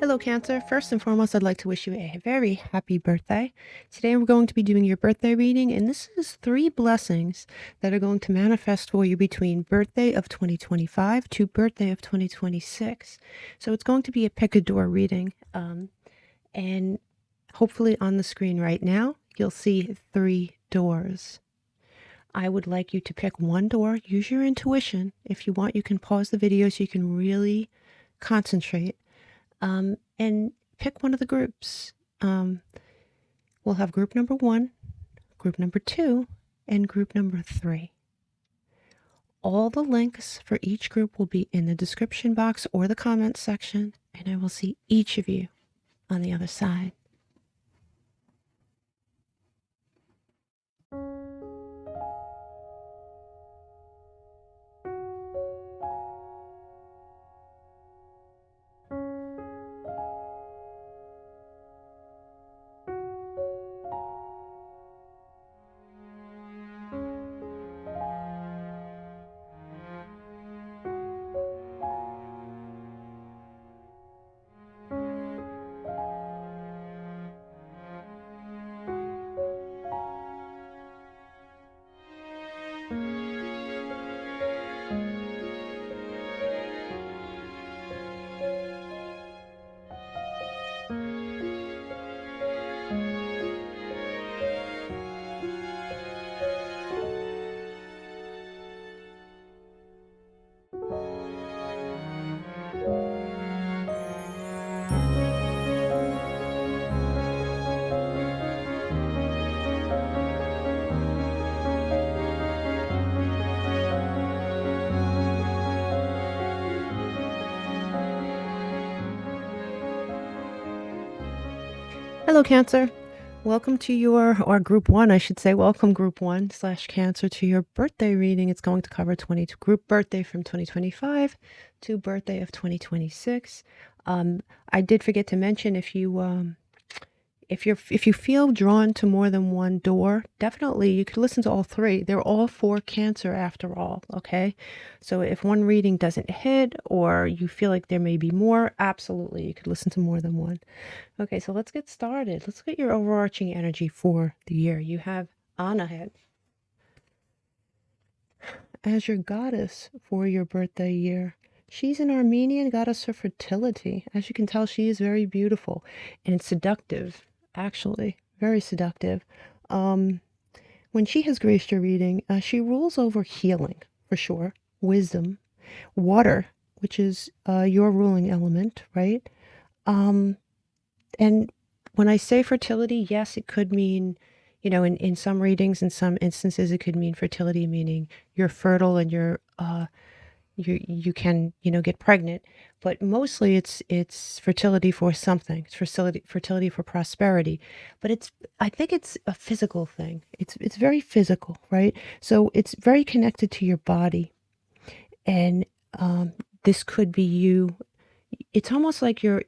Hello, Cancer. First and foremost, I'd like to wish you a very happy birthday. Today, we're going to be doing your birthday reading, and this is 3 blessings that are going to manifest for you between birthday of 2025 to birthday of 2026. So it's going to be a pick a door reading, and hopefully on the screen right now, you'll see 3 doors. I would like you to pick one door. Use your intuition. If you want, you can pause the video so you can really concentrate. And pick one of the groups. We'll have group number 1, group number 2, and group number 3. All the links for each group will be in the description box or the comments section, and I will see each of you on the other side. Hello, Cancer. Welcome to or group 1, I should say. Welcome, group 1/Cancer, to your birthday reading. It's going to cover group birthday from 2025 to birthday of 2026. I did forget to mention, if you feel drawn to more than one door, definitely you could listen to all 3. They're all for Cancer after all, okay? So if one reading doesn't hit or you feel like there may be more, absolutely you could listen to more than one. Okay, so let's get started. Let's get your overarching energy for the year. You have Anahet as your goddess for your birthday year. She's an Armenian goddess of fertility. As you can tell, she is very beautiful and seductive, actually, very seductive. When she has graced your reading, she rules over healing, for sure, wisdom, water, which is your ruling element, right? And when I say fertility, yes, it could mean, in some readings, in some instances, it could mean fertility, meaning you're fertile and you can, get pregnant. But mostly it's fertility for something. It's fertility for prosperity. But I think it's a physical thing. It's very physical, right? So it's very connected to your body. And this could be you. It's almost like you're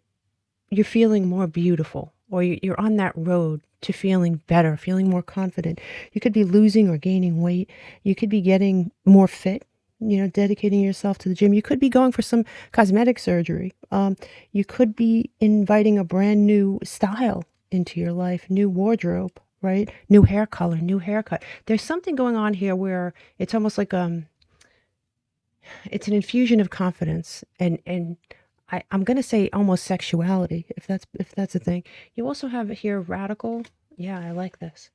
feeling more beautiful, or you're on that road to feeling better, feeling more confident. You could be losing or gaining weight. You could be getting more fit, dedicating yourself to the gym. You could be going for some cosmetic surgery. You could be inviting a brand new style into your life, new wardrobe, right? New hair color, new haircut. There's something going on here where it's almost like it's an infusion of confidence and I'm going to say almost sexuality, if that's a thing. You also have here radical. Yeah, I like this.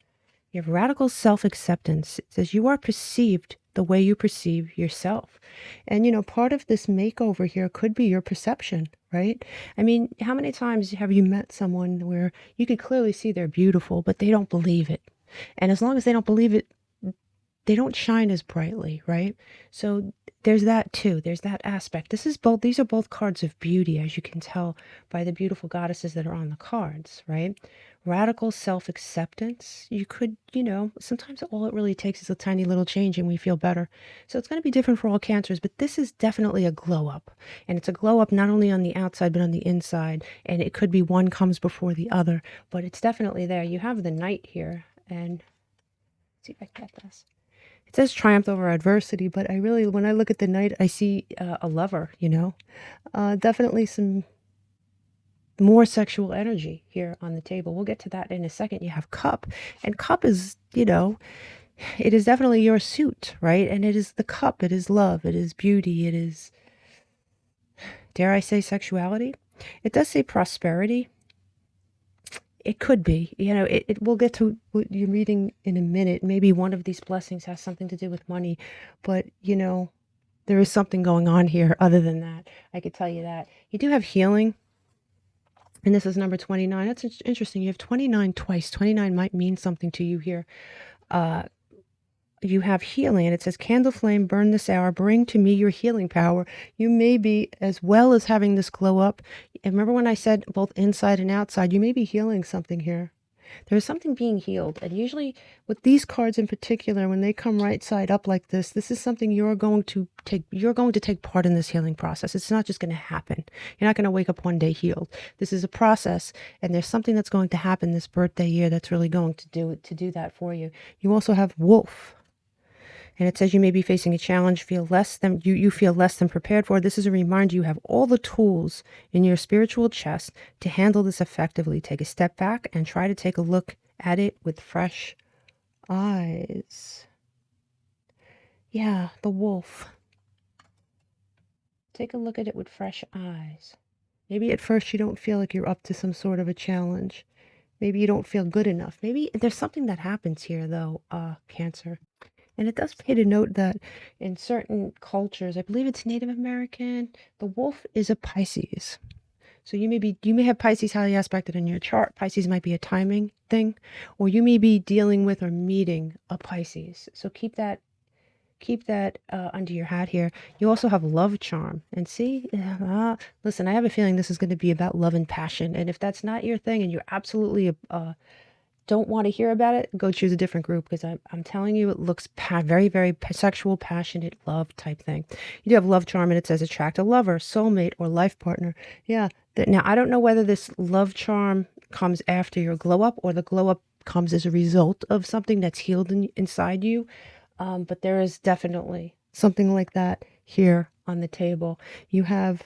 You have radical self-acceptance. It says you are perceived the way you perceive yourself. And, part of this makeover here could be your perception, right? I mean, how many times have you met someone where you could clearly see they're beautiful, but they don't believe it? And as long as they don't believe it, they don't shine as brightly, right? So there's that too. There's that aspect. These are both cards of beauty, as you can tell by the beautiful goddesses that are on the cards, right? Radical self-acceptance. You could, sometimes all it really takes is a tiny little change and we feel better. So it's going to be different for all Cancers, but this is definitely a glow up. And it's a glow up not only on the outside, but on the inside. And it could be one comes before the other, but it's definitely there. You have the Knight here, and let's see if I can get this. It says triumph over adversity, but when I look at the Knight, I see a lover, definitely some more sexual energy here on the table. We'll get to that in a second. You have Cup, and Cup is, you know, it is definitely your suit, right? And it is the cup, it is love, it is beauty, it is, dare I say, sexuality. It does say prosperity. It could be, you know, we'll get to what you're reading in a minute. Maybe one of these blessings has something to do with money, but, you know, there is something going on here other than that. I could tell you that. You do have healing, and this is number 29. That's interesting. You have 29 twice. 29 might mean something to you here. You have healing, and it says, candle flame, burn this hour, bring to me your healing power. You may be, as well as having this glow up, and remember when I said both inside and outside, you may be healing something here. There's something being healed, and usually with these cards in particular, when they come right side up like this is something you're going to take part in this healing process. It's not just going to happen. You're not going to wake up one day healed. This is a process, and there's something that's going to happen this birthday year that's really going to do that for you. You also have Wolf. And it says you may be facing a challenge, feel less than you feel less than prepared for. This is a reminder you have all the tools in your spiritual chest to handle this effectively. Take a step back and try to take a look at it with fresh eyes. Yeah, the wolf. Take a look at it with fresh eyes. Maybe at first you don't feel like you're up to some sort of a challenge. Maybe you don't feel good enough. Maybe there's something that happens here, though, Cancer. And it does pay to note that in certain cultures, I believe it's Native American, the wolf is a Pisces. So you may have Pisces highly aspected in your chart. Pisces might be a timing thing, or you may be dealing with or meeting a Pisces. So keep that under your hat here. You also have love charm, and see, listen, I have a feeling this is going to be about love and passion. And if that's not your thing, and you're absolutely don't want to hear about it, go choose a different group, because I'm telling you, it looks very, very sexual, passionate, love type thing. You do have love charm, and it says attract a lover, soulmate, or life partner. Yeah. Now, I don't know whether this love charm comes after your glow up, or the glow up comes as a result of something that's healed inside you. But there is definitely something like that here on the table. You have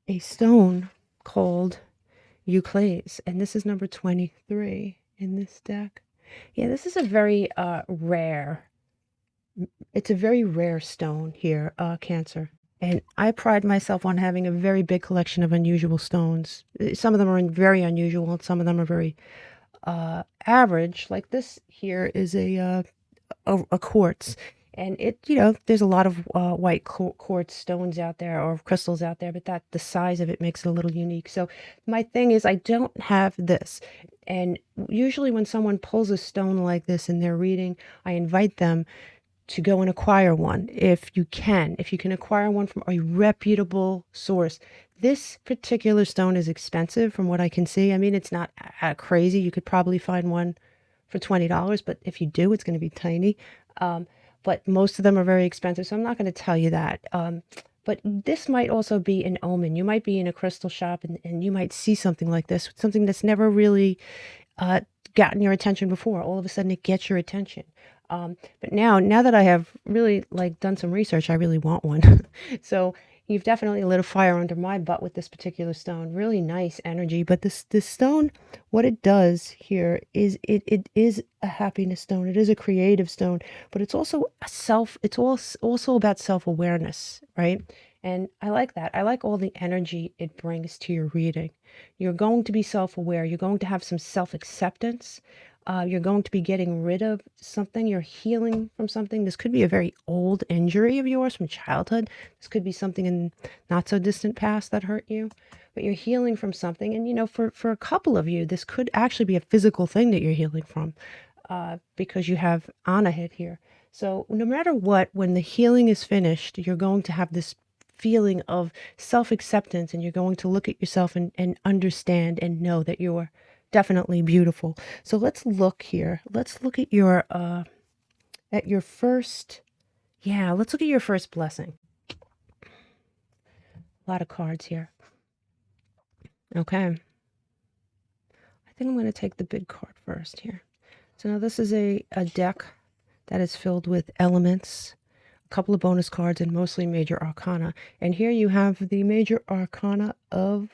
a stone called ÄLKÜMÜ, and this is number 23 in this deck. Yeah, this is a very rare, it's a very rare stone here, Cancer. And I pride myself on having a very big collection of unusual stones. Some of them are very unusual, and some of them are very average. Like this here is a quartz. And it, you know, there's a lot of white quartz stones out there, or crystals out there, but the size of it makes it a little unique. So my thing is, I don't have this. And usually when someone pulls a stone like this in their reading, I invite them to go and acquire one if you can. If you can acquire one from a reputable source. This particular stone is expensive from what I can see. I mean, it's not crazy. You could probably find one for $20, but if you do, it's going to be tiny. But most of them are very expensive, so I'm not going to tell you that. But this might also be an omen. You might be in a crystal shop, and you might see something like this, something that's never really gotten your attention before. All of a sudden, it gets your attention. But now that I have really done some research, I really want one. So you've definitely lit a fire under my butt with this particular stone. Really nice energy. But this stone, what it does here is it is a happiness stone. It is a creative stone, but it's also it's also about self-awareness, right? And I like that. I like all the energy it brings to your reading. You're going to be self-aware. You're going to have some self-acceptance. You're going to be getting rid of something. You're healing from something. This could be a very old injury of yours from childhood. This could be something in not so distant past that hurt you. But you're healing from something. And, you know, for a couple of you, this could actually be a physical thing that you're healing from, because you have Anahit here. So no matter what, when the healing is finished, you're going to have this feeling of self-acceptance, and you're going to look at yourself and understand and know that you're definitely beautiful. So let's look here. Let's look at your first, let's look at your first blessing. A lot of cards here. Okay. I think I'm going to take the big card first here. So now this is a deck that is filled with elements, a couple of bonus cards, and mostly major arcana. And here you have the major arcana of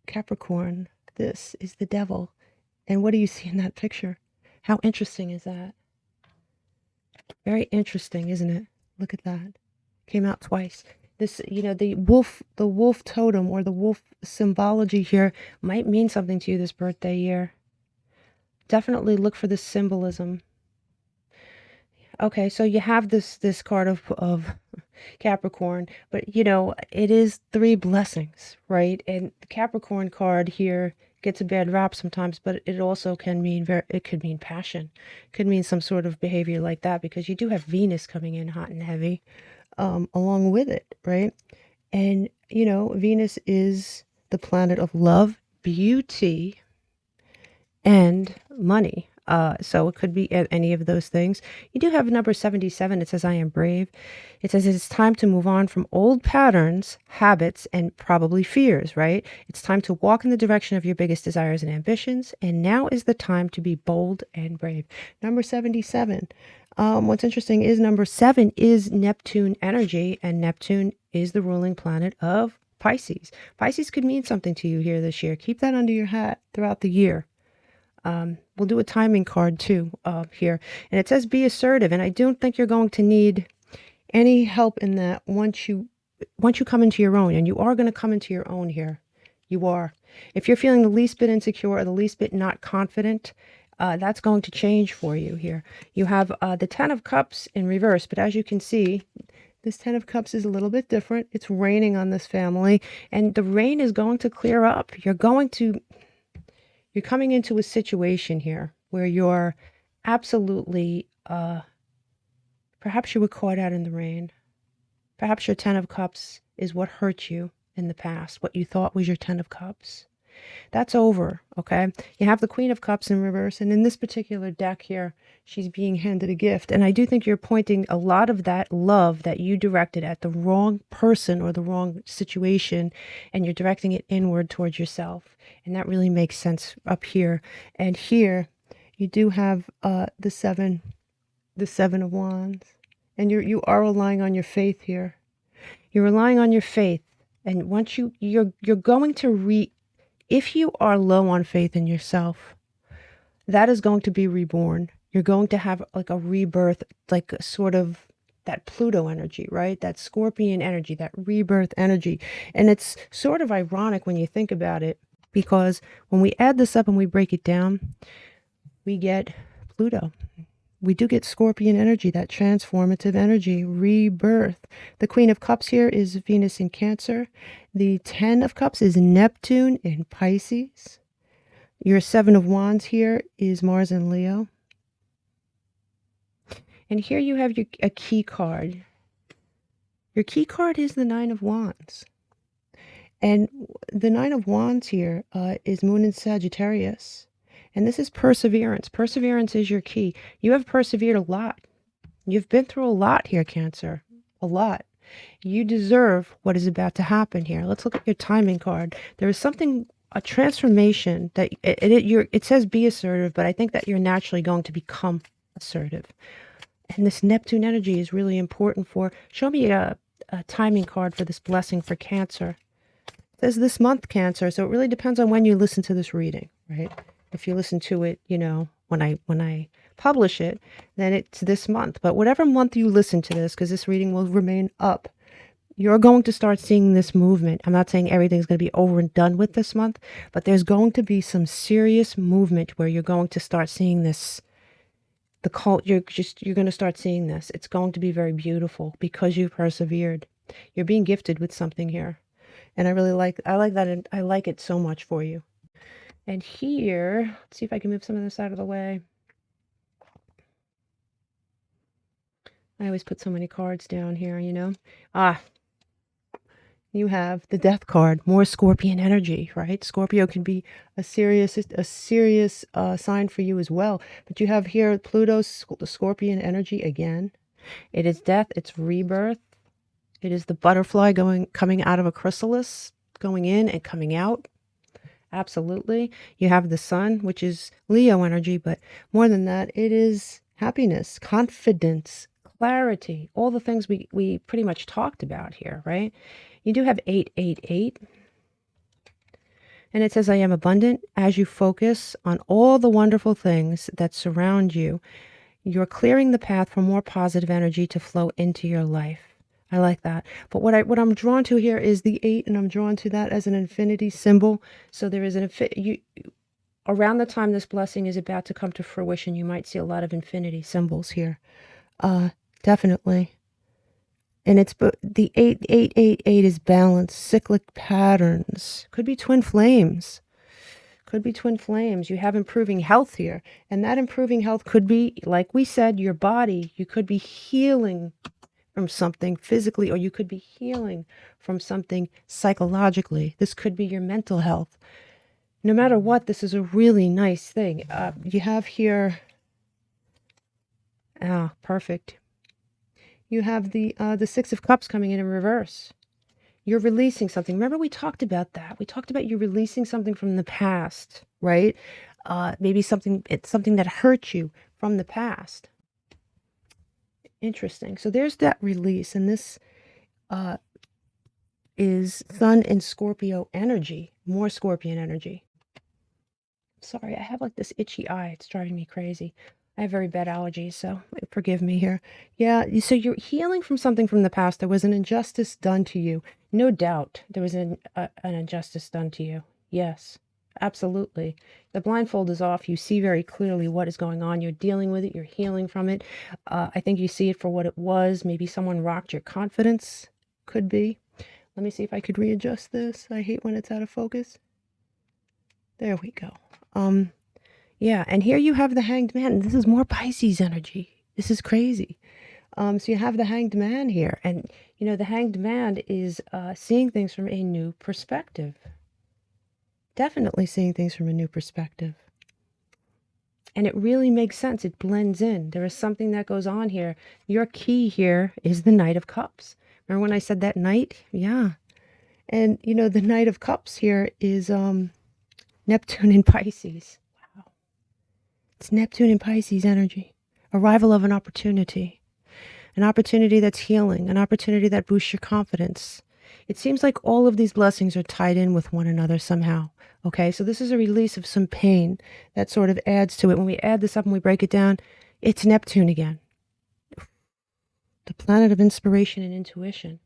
Capricorn, this is the devil. And what do you see in that picture? How interesting is that? Very interesting, isn't it? Look at that. Came out twice. This, you know, the wolf totem or the wolf symbology here might mean something to you this birthday year. Definitely look for the symbolism. Okay, so you have this card of Capricorn, but you know, it is 3 blessings, right? And the Capricorn card here gets a bad rap sometimes, but it also can mean it could mean passion. It could mean some sort of behavior like that, because you do have Venus coming in hot and heavy along with it, right? And you know, Venus is the planet of love, beauty, and money. So it could be any of those things. You do have number 77. It says, I am brave. It says it's time to move on from old patterns, habits, and probably fears, right? It's time to walk in the direction of your biggest desires and ambitions. And now is the time to be bold and brave. Number 77. What's interesting is number 7 is Neptune energy, and Neptune is the ruling planet of Pisces. Pisces could mean something to you here this year. Keep that under your hat throughout the year. We'll do a timing card too here. And it says be assertive. And I don't think you're going to need any help in that once you come into your own. And you are going to come into your own here. You are. If you're feeling the least bit insecure or the least bit not confident, that's going to change for you here. You have the 10 of Cups in reverse. But as you can see, this 10 of Cups is a little bit different. It's raining on this family. And the rain is going to clear up. You're coming into a situation here where you're absolutely, perhaps you were caught out in the rain. Perhaps your 10 of Cups is what hurt you in the past, what you thought was your 10 of Cups. That's over, okay? You have the Queen of Cups in reverse, and in this particular deck here, she's being handed a gift. And I do think you're pointing a lot of that love that you directed at the wrong person or the wrong situation, and you're directing it inward towards yourself. And that really makes sense up here. And here, you do have the seven of Wands. And you are relying on your faith here. You're relying on your faith. And once you're going to if you are low on faith in yourself, that is going to be reborn. You're going to have like a rebirth, like a sort of that Pluto energy, right? That Scorpion energy, that rebirth energy. And it's sort of ironic when you think about it, because when we add this up and we break it down, we get Pluto. We do get Scorpion energy, that transformative energy, rebirth. The Queen of Cups here is Venus in Cancer. The 10 of Cups is Neptune in Pisces. Your 7 of Wands here is Mars in Leo. And here you have a key card. Your key card is the 9 of Wands. And the 9 of Wands here is Moon in Sagittarius. And this is perseverance. Perseverance is your key. You have persevered a lot. You've been through a lot here, Cancer. A lot. You deserve what is about to happen here. Let's look at your timing card. There is something, a transformation that it says be assertive, but I think that you're naturally going to become assertive. And this Neptune energy is really important for, show me a timing card for this blessing for Cancer. It says this month, Cancer. So it really depends on when you listen to this reading, right? If you listen to it, you know, when I publish it, then it's this month. But whatever month you listen to this, because this reading will remain up, you're going to start seeing this movement. I'm not saying everything's going to be over and done with this month, but there's going to be some serious movement where you're going to start seeing this. You're going to start seeing this. It's going to be very beautiful because you persevered. You're being gifted with something here. And I like that, and I like it so much for you. And here, let's see if I can move some of this out of the way. I always put so many cards down here, you know. You have the Death card, more Scorpion energy, right? Scorpio can be a serious sign for you as well. But you have here Pluto's Scorpion energy again. It is death, it's rebirth. It is the butterfly coming out of a chrysalis, going in and coming out. Absolutely. You have the Sun, which is Leo energy, but more than that, it is happiness, confidence, clarity, all the things we pretty much talked about here, right? You do have 888. And it says, I am abundant. As you focus on all the wonderful things that surround you, you're clearing the path for more positive energy to flow into your life. I like that. But what I'm drawn to here is the 8, and I'm drawn to that as an infinity symbol. So there is around the time this blessing is about to come to fruition, you might see a lot of infinity symbols here. Definitely. And it's the 888 is balance, cyclic patterns. Could be twin flames. Could be twin flames. You have improving health here. And that improving health could be, like we said, your body. You could be healing from something physically, or you could be healing from something psychologically. This could be your mental health. No matter what, this is a really nice thing. You have here, perfect. You have the 6 of Cups coming in reverse. You're releasing something. Remember, we talked about that. We talked about you releasing something from the past, right? Maybe it's something that hurt you from the past. Interesting. So there's that release, and this is Sun and Scorpio energy, more Scorpion energy. Sorry, I have like this itchy eye. It's driving me crazy. I have very bad allergies, so forgive me here. Yeah, so you're healing from something from the past. There was an injustice done to you. No doubt there was an injustice done to you. Yes, absolutely. The blindfold is off. You see very clearly what is going on. You're dealing with it. You're healing from it. I think you see it for what it was. Maybe someone rocked your confidence. Could be. Let me see if I could readjust this. I hate when it's out of focus. There we go. Yeah, and here you have the Hanged Man. This is more Pisces energy. This is crazy. So you have the Hanged Man here, and the Hanged Man is seeing things from a new perspective. Definitely seeing things from a new perspective. And it really makes sense. It blends in. There is something that goes on here. Your key here is the Knight of Cups. Remember when I said that knight? Yeah. And the Knight of Cups here is Neptune in Pisces. Wow. It's Neptune in Pisces energy. Arrival of an opportunity that's healing, an opportunity that boosts your confidence. It seems like all of these blessings are tied in with one another somehow. Okay, so this is a release of some pain that sort of adds to it. When we add this up and we break it down, it's Neptune again. The planet of inspiration and intuition.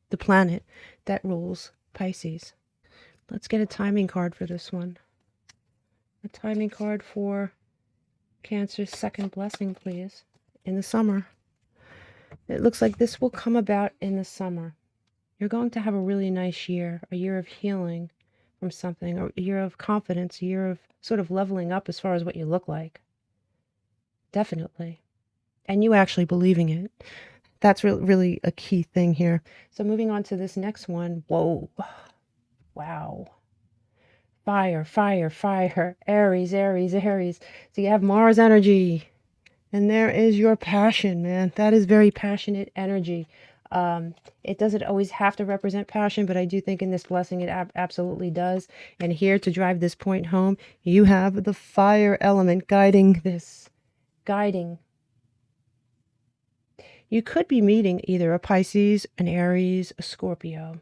The planet that rules Pisces. Let's get a timing card for this one. A timing card for Cancer's second blessing, please, in the summer. It looks like this will come about in the summer. You're going to have a really nice year, a year of healing from something, a year of confidence, a year of sort of leveling up as far as what you look like. Definitely. And you actually believing it. That's really a key thing here. So moving on to this next one. Whoa. Wow. Fire, fire, fire. Aries, Aries, Aries. So you have Mars energy. And there is your passion, man. That is very passionate energy. It doesn't always have to represent passion, but I do think in this blessing it absolutely does. And here to drive this point home, you have the fire element guiding this. Guiding. You could be meeting either a Pisces, an Aries, a Scorpio.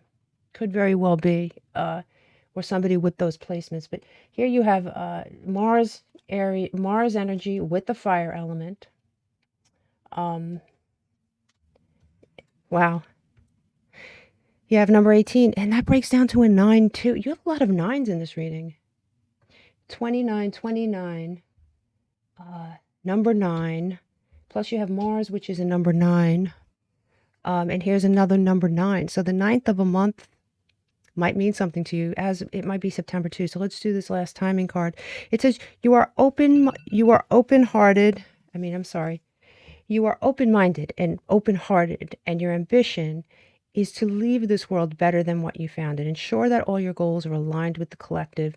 Could very well be, or somebody with those placements. But here you have Mars energy with the fire element. Wow. You have number 18, and that breaks down to a 9 too. You have a lot of 9s in this reading. 29, 29, number 9, plus you have Mars, which is a number 9, and here's another number 9. So the 9th of a month might mean something to you, as it might be September too. So let's do this last timing card. It says you are open-hearted. You are open-minded and open-hearted, and your ambition is to leave this world better than what you found it. Ensure that all your goals are aligned with the collective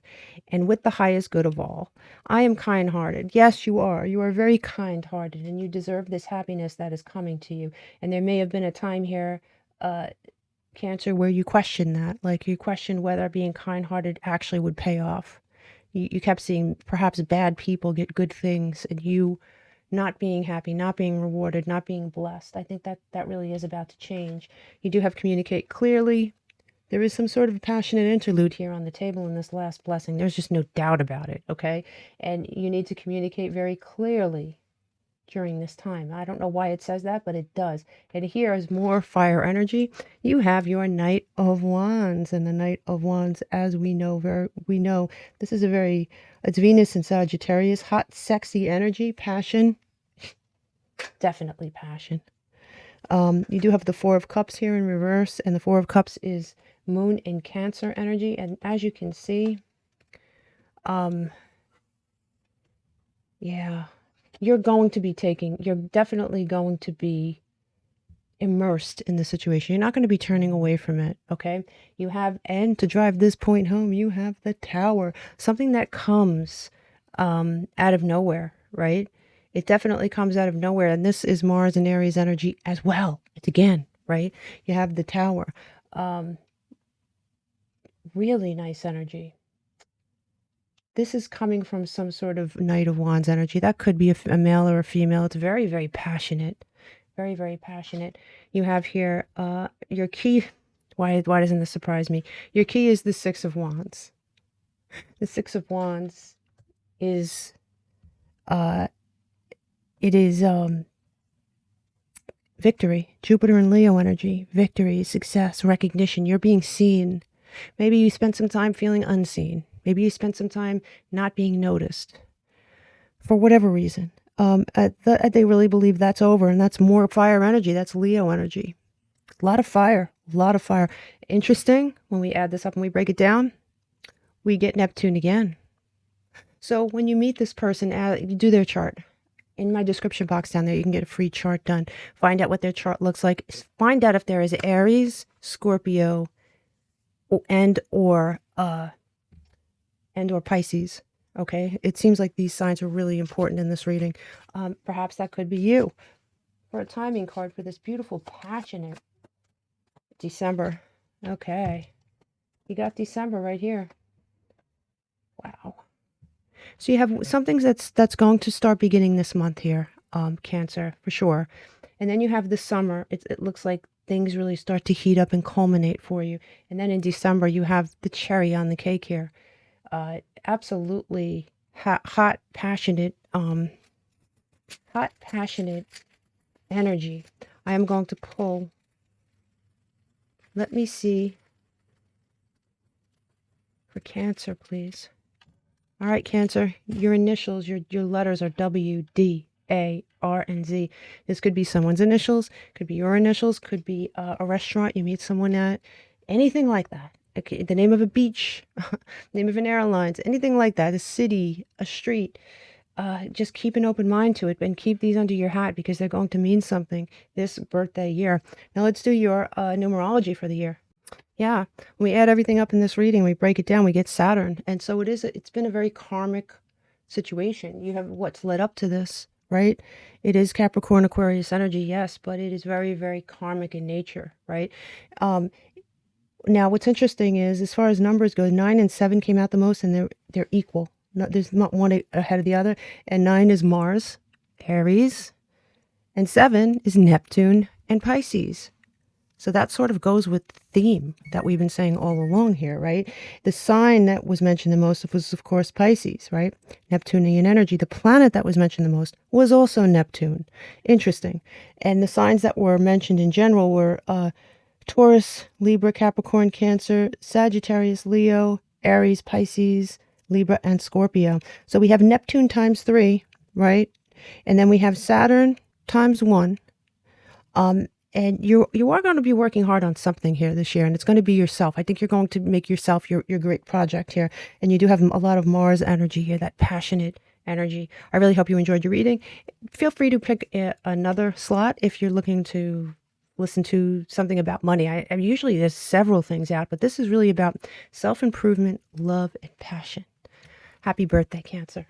and with the highest good of all. I am kind-hearted. Yes, you are. You are very kind-hearted, and you deserve this happiness that is coming to you. And there may have been a time here, Cancer, where you question that. Like you question whether being kind-hearted actually would pay off. You kept seeing perhaps bad people get good things, and you not being happy, not being rewarded, not being blessed. I think that really is about to change. You do have communicate clearly, There is some sort of passionate interlude here on the table in this last blessing. There's just no doubt about it, okay? And you need to communicate very clearly during this time. I don't know why it says that, but it does. And here is more fire energy. You have your Knight of Wands, and the Knight of Wands, as we know, this is it's Venus in Sagittarius, hot, sexy energy, passion, definitely passion. You do have the Four of Cups here in reverse, and the Four of Cups is Moon in Cancer energy. And as you can see, yeah, you're definitely going to be immersed in the situation. You're not going to be turning away from it, okay? And to drive this point home, you have the Tower, something that comes out of nowhere, right? It definitely comes out of nowhere, and this is Mars and Aries energy as well. It's again, right? You have the Tower. Really nice energy. This is coming from some sort of Knight of Wands energy. That could be a male or a female. It's very, very passionate. Very, very passionate. You have here your key. Why doesn't this surprise me? Your key is the Six of Wands. The Six of Wands is victory. Jupiter and Leo energy. Victory, success, recognition. You're being seen. Maybe you spent some time feeling unseen. Maybe you spent some time not being noticed for whatever reason. They really believe that's over, and that's more fire energy. That's Leo energy. A lot of fire, a lot of fire. Interesting, when we add this up and we break it down, we get Neptune again. So when you meet this person, you do their chart. In my description box down there, you can get a free chart done. Find out what their chart looks like. Find out if there is Aries, Scorpio, and or Pisces. Okay, it seems like these signs are really important in this reading. Perhaps that could be you. For a timing card for this beautiful, passionate December. Okay, you got December right here. Wow. So you have something that's going to start beginning this month here, Cancer, for sure. And then you have the summer. It looks like things really start to heat up and culminate for you. And then in December, you have the cherry on the cake here. Absolutely hot, passionate energy. I am going to pull. Let me see for Cancer, please. All right, Cancer, your initials, your letters are W, D, A, R, and Z. This could be someone's initials, could be your initials, could be a restaurant you meet someone at, anything like that. Okay, the name of a beach, name of an airlines, anything like that, a city, a street. Just keep an open mind to it and keep these under your hat because they're going to mean something this birthday year. Now let's do your numerology for the year. Yeah, when we add everything up in this reading, we break it down, we get Saturn. And so it's been a very karmic situation. You have what's led up to this, right? It is Capricorn, Aquarius energy, yes, but it is very, very karmic in nature, right? Now, what's interesting is, as far as numbers go, 9 and 7 came out the most, and they're equal. There's not one ahead of the other. And 9 is Mars, Aries, and 7 is Neptune and Pisces. So that sort of goes with the theme that we've been saying all along here, right? The sign that was mentioned the most was, of course, Pisces, right? Neptunian energy. The planet that was mentioned the most was also Neptune. Interesting. And the signs that were mentioned in general were Taurus, Libra, Capricorn, Cancer, Sagittarius, Leo, Aries, Pisces, Libra, and Scorpio. So we have Neptune times 3, right? And then we have Saturn times 1. And you are going to be working hard on something here this year, and it's going to be yourself. I think you're going to make yourself your great project here. And you do have a lot of Mars energy here, that passionate energy. I really hope you enjoyed your reading. Feel free to pick another slot if you're looking to listen to something about money. I usually there's several things out, but this is really about self-improvement, love, and passion. Happy birthday, Cancer.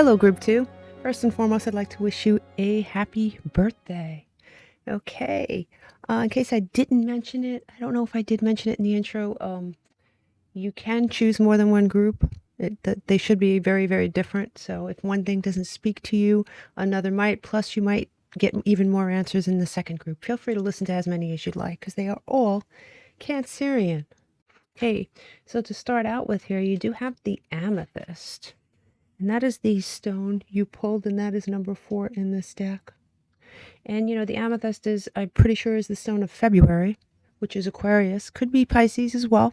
Hello, Group 2. First and foremost, I'd like to wish you a happy birthday. Okay. In case I didn't mention it, I don't know if I did mention it in the intro, you can choose more than one group. They should be very, very different. So if one thing doesn't speak to you, another might. Plus, you might get even more answers in the second group. Feel free to listen to as many as you'd like, because they are all Cancerian. Okay, so to start out with here, you do have the amethyst. And that is the stone you pulled, and that is number 4 in this deck. And, you know, the amethyst is, I'm pretty sure, is the stone of February, which is Aquarius. Could be Pisces as well.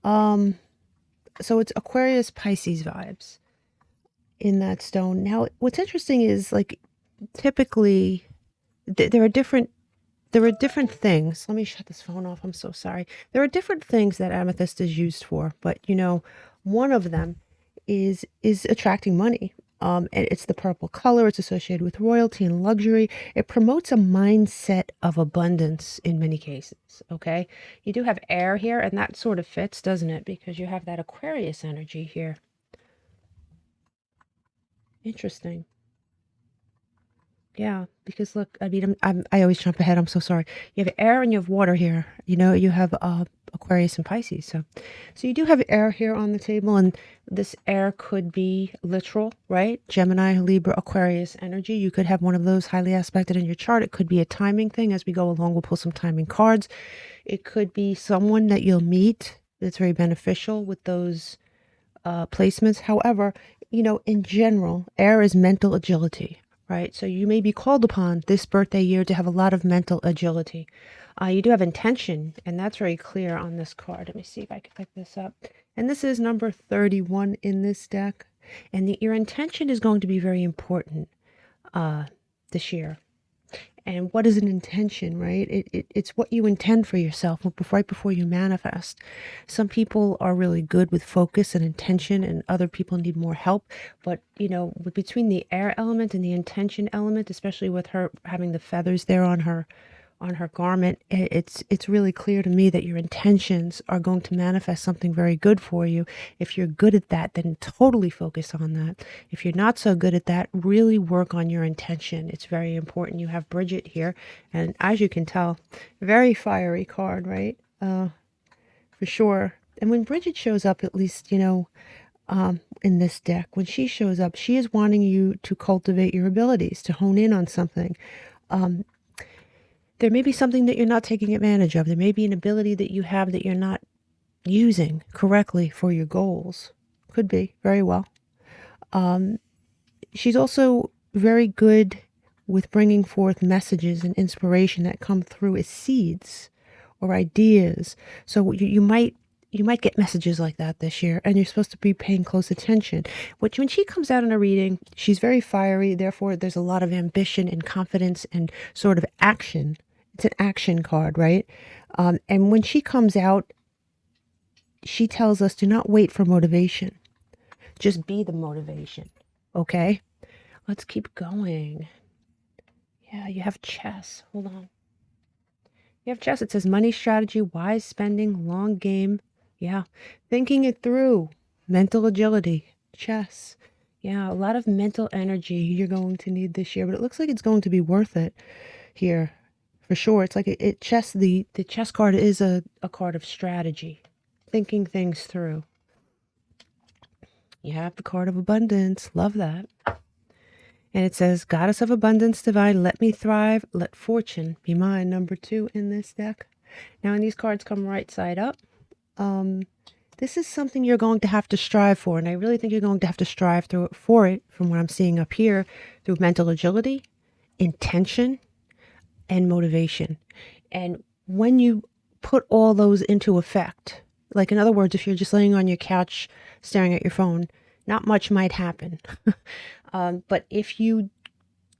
So it's Aquarius Pisces vibes in that stone. Now, what's interesting is, like, typically there are different things. Let me shut this phone off. I'm so sorry. There are different things that amethyst is used for, but you know, one of them is attracting money. And it's the purple color. It's associated with royalty and luxury. It promotes a mindset of abundance in many cases. Okay, you do have air here, and that sort of fits, doesn't it? Because you have that Aquarius energy here. Interesting. Yeah, because look, I mean, I always jump ahead. I'm so sorry. You have air and you have water here. You know, you have Aquarius and Pisces. So you do have air here on the table, and this air could be literal, right? Gemini, Libra, Aquarius energy. You could have one of those highly aspected in your chart. It could be a timing thing. As we go along, we'll pull some timing cards. It could be someone that you'll meet that's very beneficial with those placements. However, you know, in general, air is mental agility. Right, so you may be called upon this birthday year to have a lot of mental agility. You do have intention, and that's very clear on this card. Let me see if I can pick this up. And this is number 31 in this deck. And your intention is going to be very important this year. And what is an intention, right? It's what you intend for yourself right before you manifest. Some people are really good with focus and intention, and other people need more help. But, you know, between the air element and the intention element, especially with her having the feathers there on her garment, it's really clear to me that your intentions are going to manifest something very good for you. If you're good at that, then totally focus on that. If you're not so good at that, really work on your intention. It's very important. You have Bridget here, and as you can tell, very fiery card, right? For sure. And when Bridget shows up, at least, you know, in this deck, when she shows up, she is wanting you to cultivate your abilities, to hone in on something. There may be something that you're not taking advantage of. There may be an ability that you have that you're not using correctly for your goals. Could be, very well. She's also very good with bringing forth messages and inspiration that come through as seeds or ideas. So you might get messages like that this year, and you're supposed to be paying close attention. When she comes out in a reading, she's very fiery. Therefore, there's a lot of ambition and confidence and sort of action. It's an action card, right? And when she comes out, she tells us, do not wait for motivation. Just be the motivation, okay? Let's keep going. Yeah, you have chess. Hold on. You have chess. It says money strategy, wise spending, long game. Yeah, thinking it through, mental agility, chess. Yeah, a lot of mental energy you're going to need this year, but it looks like it's going to be worth it here. For sure. It's like the chess card is a card of strategy, thinking things through. You have the card of abundance. Love that. And it says, Goddess of Abundance Divine, let me thrive, let fortune be mine, number 2 in this deck. Now, when these cards come right side up, this is something you're going to have to strive for. And I really think you're going to have to strive for it, from what I'm seeing up here, through mental agility, intention, and motivation. And when you put all those into effect, like in other words, if you're just laying on your couch staring at your phone, not much might happen. But if you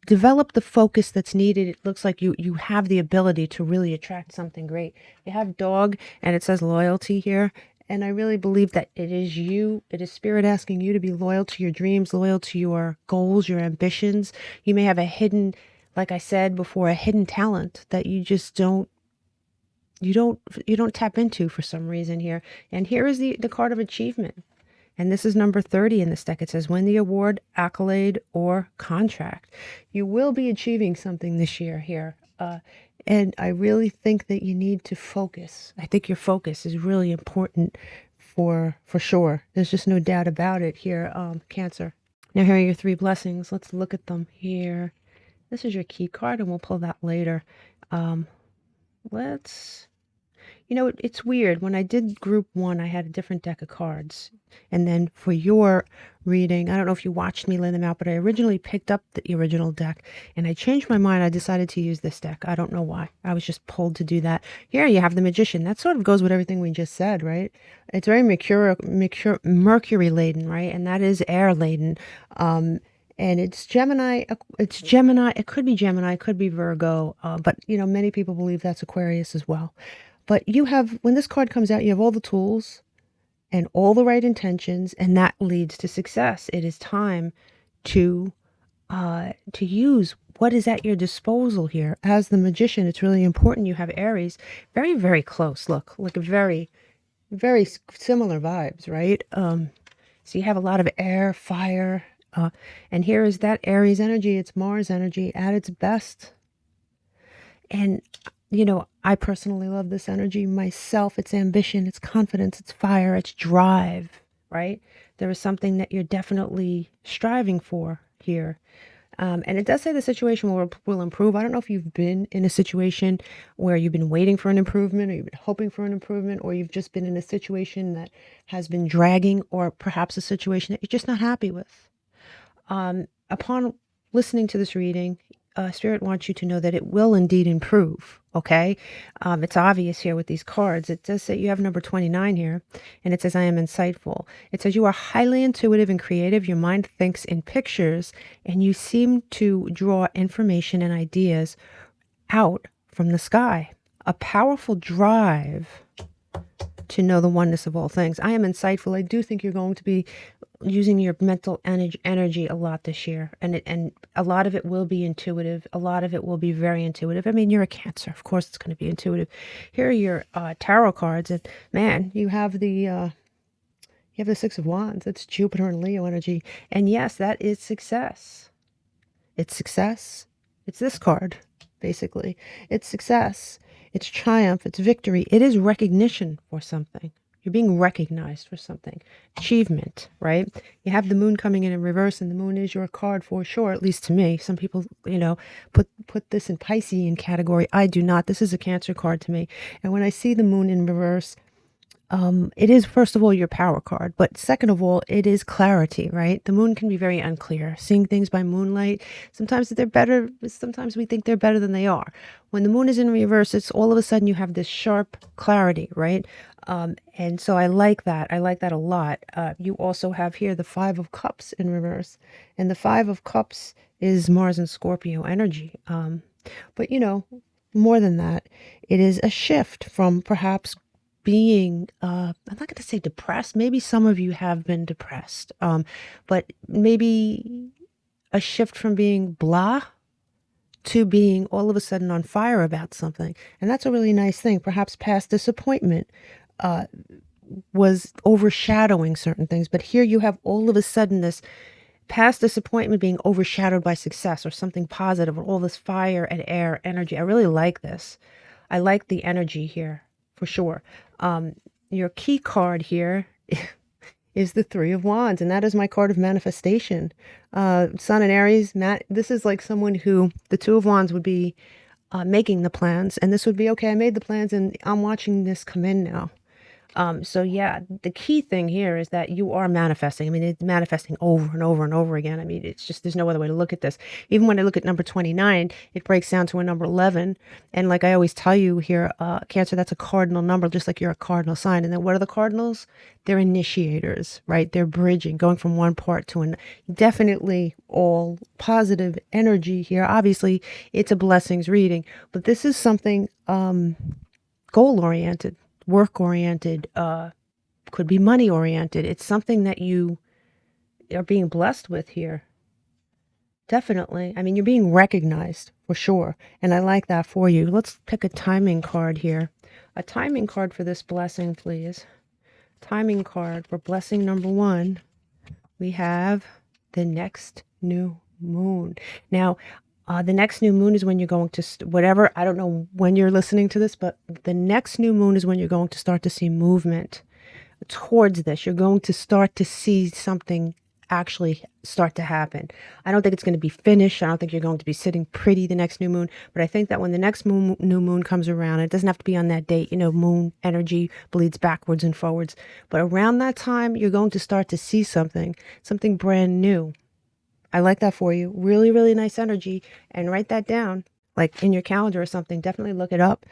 develop the focus that's needed, it looks like you have the ability to really attract something great. You have dog, and it says loyalty here. And I really believe that it is you, it is spirit asking you to be loyal to your dreams, loyal to your goals, your ambitions. You may have a hidden, like I said before, a hidden talent that you just don't tap into for some reason here. And here is the card of achievement. And this is number 30 in this deck. It says, win the award, accolade, or contract. You will be achieving something this year here. And I really think that you need to focus. I think your focus is really important for sure. There's just no doubt about it here, Cancer. Now here are your 3 blessings. Let's look at them here. This is your key card, and we'll pull that later. You know, it's weird. When I did group 1, I had a different deck of cards. And then for your reading, I don't know if you watched me lay them out, but I originally picked up the original deck, and I changed my mind. I decided to use this deck. I don't know why. I was just pulled to do that. Here you have the Magician. That sort of goes with everything we just said, right? It's very Mercury laden, right? And that is air laden. And it's Gemini. It could be Gemini, it could be Virgo. But, you know, many people believe that's Aquarius as well. But you have, when this card comes out, you have all the tools and all the right intentions, and that leads to success. It is time to use what is at your disposal here. As the Magician, it's really important you have Aries very, very close. Look, very, very similar vibes, right? So you have a lot of air, fire, and here is that Aries energy. It's Mars energy at its best. And, you know, I personally love this energy myself. It's ambition, it's confidence, it's fire, it's drive, right? There is something that you're definitely striving for here. And it does say the situation will improve. I don't know if you've been in a situation where you've been waiting for an improvement, or you've been hoping for an improvement, or you've just been in a situation that has been dragging, or perhaps a situation that you're just not happy with. Upon listening to this reading, Spirit wants you to know that it will indeed improve, okay? It's obvious here with these cards. It does say you have number 29 here, and it says, I am insightful. It says you are highly intuitive and creative. Your mind thinks in pictures, and you seem to draw information and ideas out from the sky. A powerful drive to know the oneness of all things. I am insightful. I do think you're going to be using your mental energy a lot this year, and a lot of it will be intuitive. A lot of it will be very intuitive. I mean, you're a Cancer, of course it's going to be intuitive. Here are your tarot cards, and man, you have the 6 of Wands. That's Jupiter and Leo energy, and yes, that is success. It's success. It's this card, basically. It's success. It's triumph. It's victory. It is recognition for something. You're being recognized for something. Achievement, right? You have the moon coming in reverse, and the moon is your card for sure, at least to me. Some people, you know, put this in Piscean category. I do not. This is a Cancer card to me. And when I see the moon in reverse, it is, first of all, your power card, but second of all, it is clarity, right? The moon can be very unclear. Seeing things by moonlight, sometimes they're better, sometimes we think they're better than they are. When the moon is in reverse, it's all of a sudden you have this sharp clarity, right? And so I like that. I like that a lot. You also have here the 5 of Cups in reverse, and the 5 of Cups is Mars and Scorpio energy. But, you know, more than that, it is a shift from perhaps being, I'm not going to say depressed. Maybe some of you have been depressed, but maybe a shift from being blah to being all of a sudden on fire about something. And that's a really nice thing. Perhaps past disappointment was overshadowing certain things, but here you have all of a sudden this past disappointment being overshadowed by success or something positive, or all this fire and air energy. I really like this. I like the energy here for sure. Your key card here is the 3 of Wands, and that is my card of manifestation. Sun and Aries, this is like someone who, the 2 of Wands would be making the plans, and this would be, okay, I made the plans and I'm watching this come in now. So yeah, the key thing here is that you are manifesting. I mean, it's manifesting over and over and over again. I mean, it's just, there's no other way to look at this. Even when I look at number 29, it breaks down to a number 11. And like I always tell you here, Cancer, that's a cardinal number, just like you're a cardinal sign. And then what are the cardinals? They're initiators, right? They're bridging, going from one part to another. Definitely all positive energy here. Obviously, it's a blessings reading, but this is something goal-oriented. Work-oriented, could be money-oriented. It's something that you are being blessed with here. Definitely. I mean, you're being recognized for sure. And I like that for you. Let's pick a timing card here. A timing card for this blessing, please. timing card for blessing number 1, we have the next new moon. Now, the next new moon is when you're going to, whatever, I don't know when you're listening to this, but the next new moon is when you're going to start to see movement towards this. You're going to start to see something actually start to happen. I don't think it's going to be finished. I don't think you're going to be sitting pretty the next new moon, but I think that when the next new moon comes around, it doesn't have to be on that date. You know, moon energy bleeds backwards and forwards, but around that time, you're going to start to see something brand new. I like that for you. Really, really nice energy, and write that down, like in your calendar or something. Definitely look it up.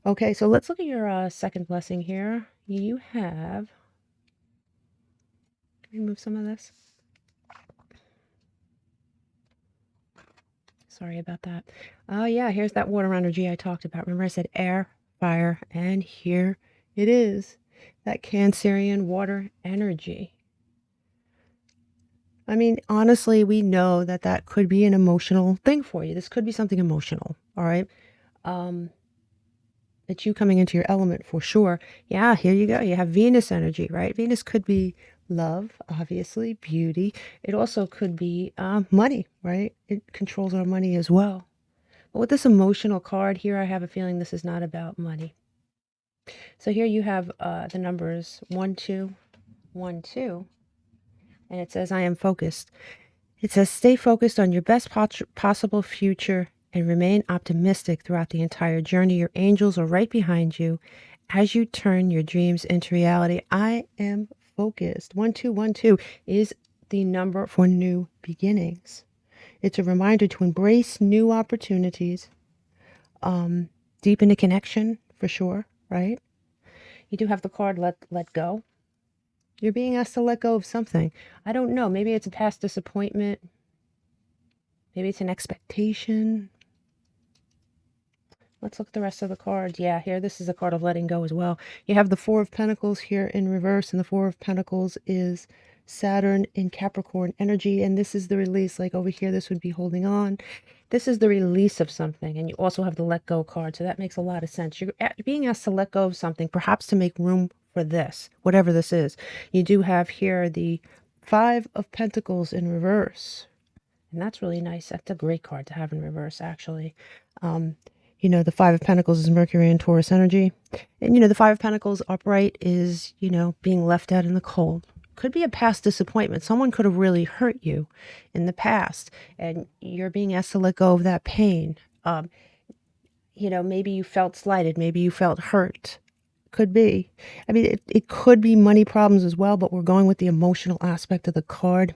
Okay, so let's look at your second blessing here. You have, remove some of this. Sorry about that. Oh yeah, here's that water energy I talked about. Remember I said air, fire, and here it is. That Cancerian water energy. I mean, honestly, we know that that could be an emotional thing for you. This could be something emotional, all right? It's you coming into your element for sure. Yeah, here you go. You have Venus energy, right? Venus could be love, obviously, beauty. It also could be money, right? It controls our money as well. But with this emotional card here, I have a feeling this is not about money. So here you have the numbers 1, 2, 1, 2, and it says, I am focused. It says, stay focused on your best possible future and remain optimistic throughout the entire journey. Your angels are right behind you as you turn your dreams into reality. I am focused. 1, 2, 1, 2 is the number for new beginnings. It's a reminder to embrace new opportunities, deepen a connection for sure, right? You do have the card let go. You're being asked to let go of something. I don't know. Maybe it's a past disappointment. Maybe it's an expectation. Let's look at the rest of the cards. Yeah, here, this is a card of letting go as well. You have the Four of Pentacles here in reverse, and the Four of Pentacles is Saturn in Capricorn energy, and this is the release. Like over here, this would be holding on. This is the release of something, and you also have the let go card, so that makes a lot of sense. You're being asked to let go of something, perhaps to make room for this, whatever this is. You do have here the Five of Pentacles in reverse, and that's really nice. That's a great card to have in reverse, actually. You know, the Five of Pentacles is Mercury and Taurus energy. And, you know, the Five of Pentacles upright is, you know, being left out in the cold. Could be a past disappointment. Someone could have really hurt you in the past, and you're being asked to let go of that pain. You know, maybe you felt slighted. Maybe you felt hurt. Could be. I mean, it could be money problems as well, but we're going with the emotional aspect of the card.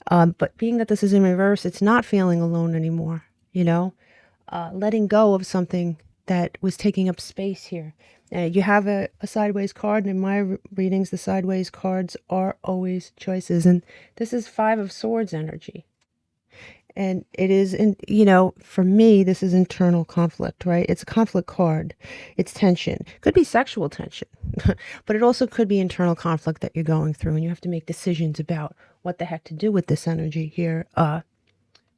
But being that this is in reverse, it's not feeling alone anymore, you know? Letting go of something that was taking up space here. You have a sideways card, and in my readings, the sideways cards are always choices. And this is Five of Swords energy. And it is, you know, for me, this is internal conflict, right? It's a conflict card. It's tension. Could be sexual tension, but it also could be internal conflict that you're going through, and you have to make decisions about what the heck to do with this energy here.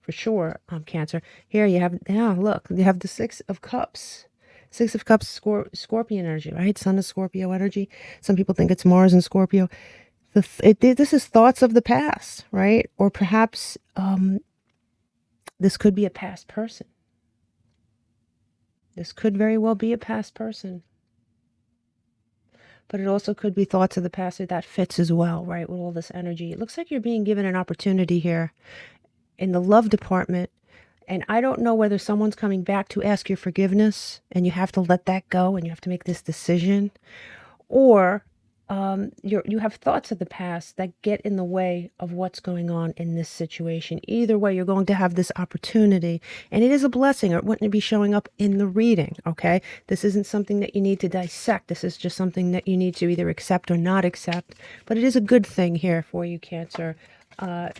For sure, Cancer. Here you have, yeah, look, you have the Six of Cups. Six of Cups, Scorpion energy, right? Sun is Scorpio energy. Some people think it's Mars and Scorpio. This is thoughts of the past, right? Or perhaps this could be a past person. This could very well be a past person. But it also could be thoughts of the past that fits as well, right? With all this energy. It looks like you're being given an opportunity here in the love department, and I don't know whether someone's coming back to ask your forgiveness and you have to let that go and you have to make this decision, or you have thoughts of the past that get in the way of what's going on in this situation. Either way, you're going to have this opportunity, and it is a blessing, or it wouldn't be showing up in the reading, okay? This isn't something that you need to dissect. This is just something that you need to either accept or not accept, but it is a good thing here for you, Cancer.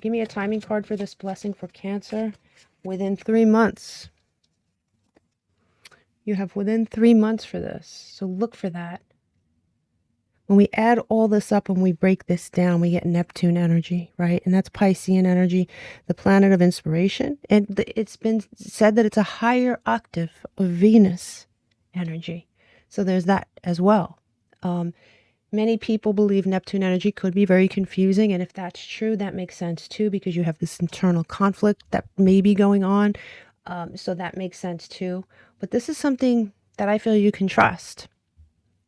Give me a timing card for this blessing for Cancer. Within 3 months. You have within 3 months for this. So look for that. When we add all this up and we break this down, we get Neptune energy, right? And that's Piscean energy, the planet of inspiration. And it's been said that it's a higher octave of Venus energy. So there's that as well. Many people believe Neptune energy could be very confusing, and if that's true, that makes sense too, because you have this internal conflict that may be going on. So that makes sense too. But this is something that I feel you can trust.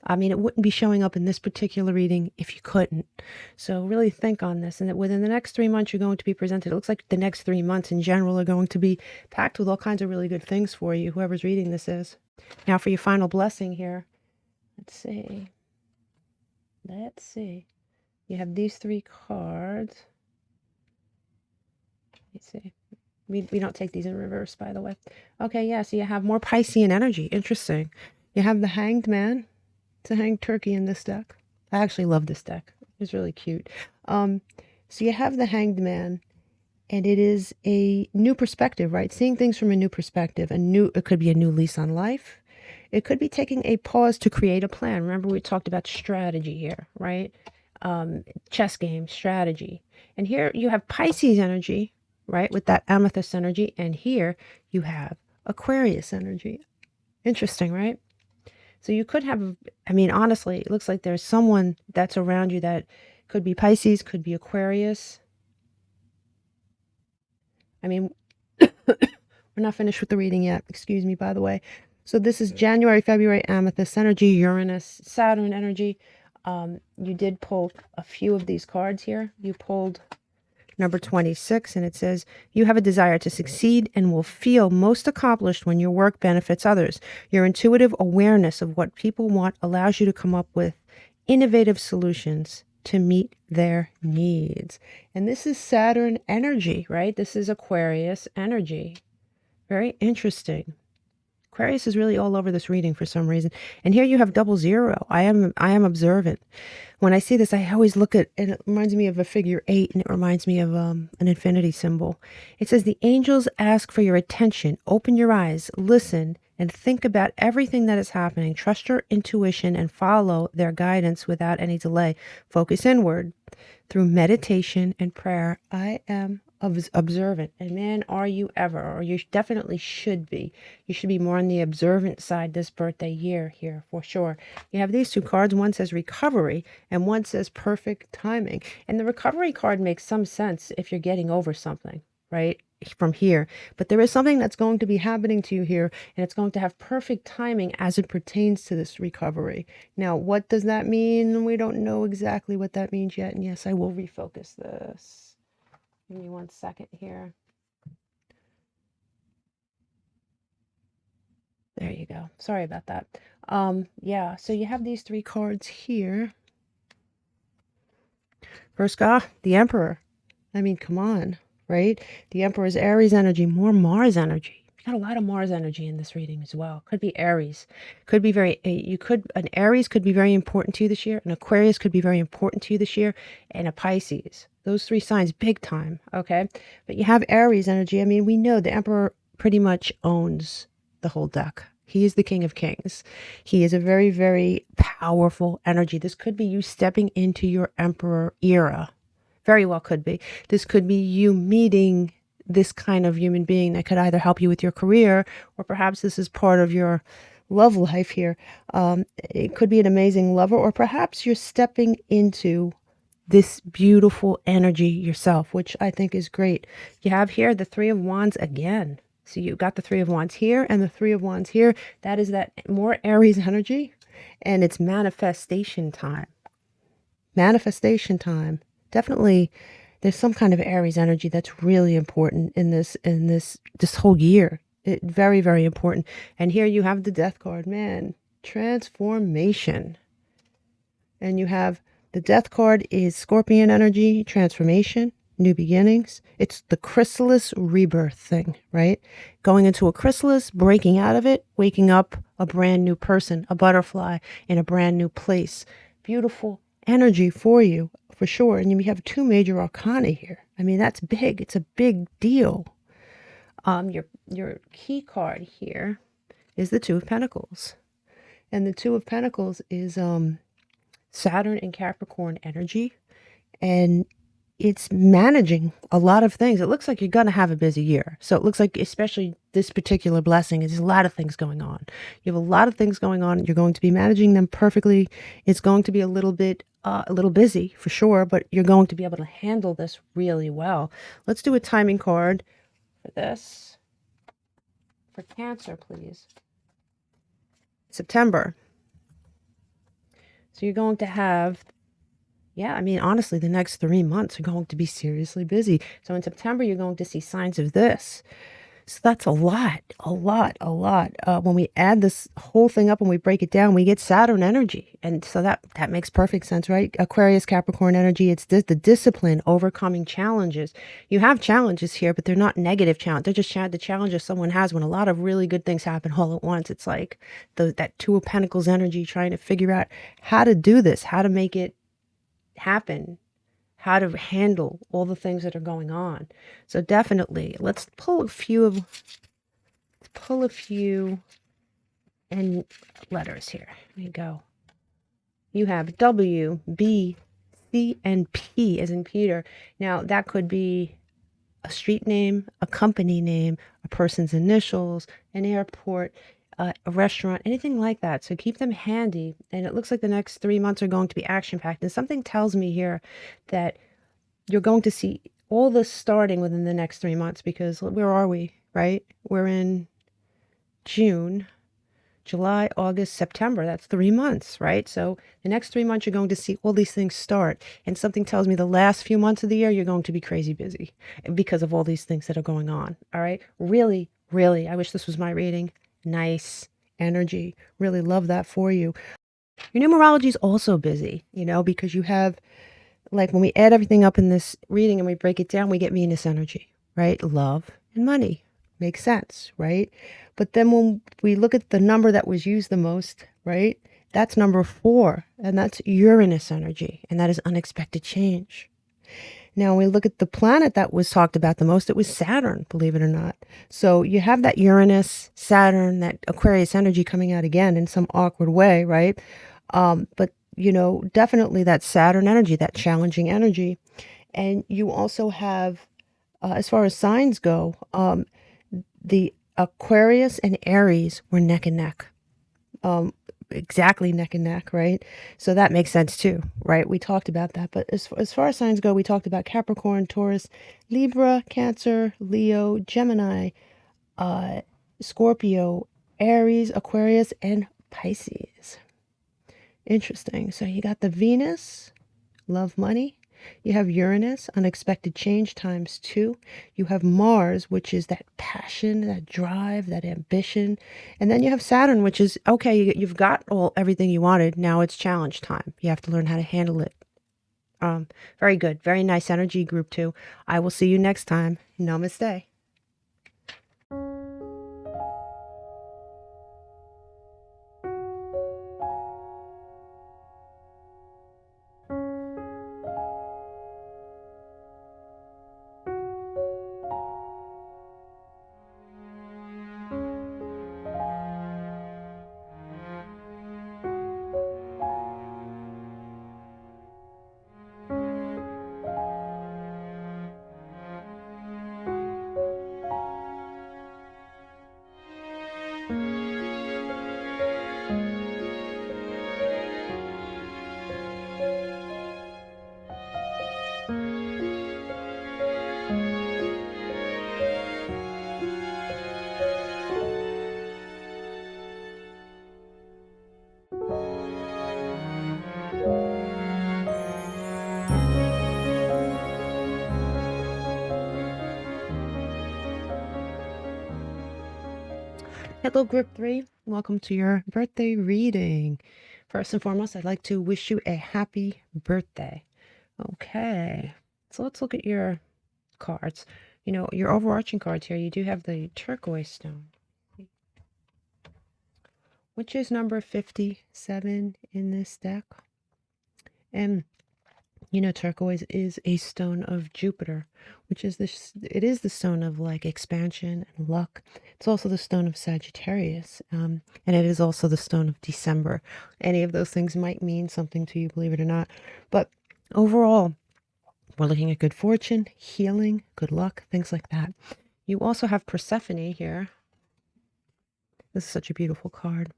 I mean, it wouldn't be showing up in this particular reading if you couldn't. So really think on this, and that within the next 3 months, you're going to be presented. It looks like the next 3 months in general are going to be packed with all kinds of really good things for you, whoever's reading this is. Now for your final blessing here, let's see. Let's see. You have these 3 cards. Let's see. We don't take these in reverse, by the way. Okay, yeah, so you have more Piscean energy. Interesting. You have the Hanged Man. It's a hanged turkey in this deck. I actually love this deck. It's really cute. So you have the Hanged Man, and it is a new perspective, right? Seeing things from a new perspective. It could be a new lease on life. It could be taking a pause to create a plan. Remember, we talked about strategy here, right? Chess game, strategy. And here you have Pisces energy, right? With that amethyst energy. And here you have Aquarius energy. Interesting, right? So you could have, I mean, honestly, it looks like there's someone that's around you that could be Pisces, could be Aquarius. I mean, we're not finished with the reading yet. Excuse me, by the way. So this is January, February, amethyst energy, Uranus, Saturn energy. You did pull a few of these cards here. You pulled number 26, and it says, you have a desire to succeed and will feel most accomplished when your work benefits others. Your intuitive awareness of what people want allows you to come up with innovative solutions to meet their needs. And this is Saturn energy, right? This is Aquarius energy. Very interesting. Aquarius is really all over this reading for some reason. And here you have 00. I am observant. When I see this, I always look at, and it reminds me of a figure 8, and it reminds me of an infinity symbol. It says, the angels ask for your attention. Open your eyes, listen, and think about everything that is happening. Trust your intuition and follow their guidance without any delay. Focus inward through meditation and prayer. I am observant, and man, are you ever, or you definitely should be. You should be more on the observant side this birthday year here for sure. You have these 2 cards. One says recovery and one says perfect timing. And the recovery card makes some sense if you're getting over something, right, from here. But there is something that's going to be happening to you here, and it's going to have perfect timing as it pertains to this recovery. Now, what does that mean? We don't know exactly what that means yet. And yes, I will refocus this. Give me 1 second here. There you go. Sorry about that. Yeah, so you have these 3 cards here. First guy, the Emperor. I mean, come on, right? The Emperor is Aries energy, more Mars energy. You got a lot of Mars energy in this reading as well. Could be Aries. Could be an Aries could be very important to you this year. An Aquarius could be very important to you this year. And a Pisces. Those 3 signs, big time, okay? But you have Aries energy. I mean, we know the Emperor pretty much owns the whole deck. He is the King of Kings. He is a very, very powerful energy. This could be you stepping into your Emperor era. Very well could be. This could be you meeting this kind of human being that could either help you with your career, or perhaps this is part of your love life here. It could be an amazing lover, or perhaps you're stepping into this beautiful energy yourself, which I think is great. You have here the 3 of Wands again. So you got the 3 of Wands here and the 3 of Wands here. That is that more Aries energy, and it's manifestation time. Manifestation time. Definitely there's some kind of Aries energy that's really important in this whole year. Very, very important. And here you have the Death card, man. Transformation. And you have the Death card is Scorpion energy, transformation, new beginnings. It's the chrysalis rebirth thing, right? Going into a chrysalis, breaking out of it, waking up a brand new person, a butterfly in a brand new place. Beautiful energy for you, for sure. And you have 2 major arcana here. I mean, that's big. It's a big deal. Your key card here is the 2 of Pentacles. And the 2 of Pentacles is Saturn and Capricorn energy. And it's managing a lot of things. It looks like you're going to have a busy year. So it looks like, especially this particular blessing, is a lot of things going on. You have a lot of things going on. You're going to be managing them perfectly. It's going to be a little busy for sure, but you're going to be able to handle this really well. Let's do a timing card for this. For Cancer, please. September. So you're going to have, yeah, I mean, honestly, the next 3 months are going to be seriously busy. So in September, you're going to see signs of this. So that's a lot. When we add this whole thing up and we break it down, we get Saturn energy. And so that makes perfect sense, right? Aquarius, Capricorn energy. It's the discipline, overcoming challenges. You have challenges here, but they're not negative challenges. They're just the challenges someone has when a lot of really good things happen all at once. It's like that Two of Pentacles energy, trying to figure out how to do this, how to make it happen, how to handle all the things that are going on. So definitely, let's pull a few and letters here. There you go. You have W, B, C, and P as in Peter. Now that could be a street name, a company name, a person's initials, an airport, a restaurant, anything like that. So keep them handy. And it looks like the next 3 months are going to be action-packed. And something tells me here that you're going to see all this starting within the next 3 months, because where are we, right? We're in June, July, August, September. That's 3 months, right? So the next 3 months, you're going to see all these things start. And something tells me the last few months of the year, you're going to be crazy busy because of all these things that are going on. All right. Really, really, I wish this was my reading. Nice energy. Really love that for you. Your numerology is also busy, because you have, like, when we add everything up in this reading and we break it down, we get Venus energy, right? Love and money. Makes sense, right? But then when we look at the number that was used the most, right? That's number 4, and that's Uranus energy, and that is unexpected change. Now, when we look at the planet that was talked about the most, it was Saturn, believe it or not. So you have that Uranus, Saturn, that Aquarius energy coming out again in some awkward way, right? But, definitely that Saturn energy, that challenging energy. And you also have, as far as signs go, the Aquarius and Aries were neck and neck. Exactly neck and neck, right? So that makes sense too, right? We talked about that. But as far as signs go, we talked about Capricorn, Taurus, Libra, Cancer, Leo, Gemini, Scorpio, Aries, Aquarius, and Pisces. Interesting. So you got the Venus, love, money. You have Uranus, unexpected change times 2. You have Mars, which is that passion, that drive, that ambition. And then you have Saturn, which is, okay, you've got everything you wanted. Now it's challenge time. You have to learn how to handle it. Very good. Very nice energy, group 2. I will see you next time. Namaste. Hello, group 3. Welcome to your birthday reading. First and foremost, I'd like to wish you a happy birthday. Okay, so let's look at your cards. Your overarching cards here, you do have the turquoise stone, which is number 57 in this deck. And turquoise is a stone of Jupiter, which is it is the stone of like expansion and luck. It's also the stone of Sagittarius, and it is also the stone of December. Any of those things might mean something to you, believe it or not. But overall, We're looking at good fortune, healing, good luck, things like that. You also have Persephone here. This is such a beautiful card.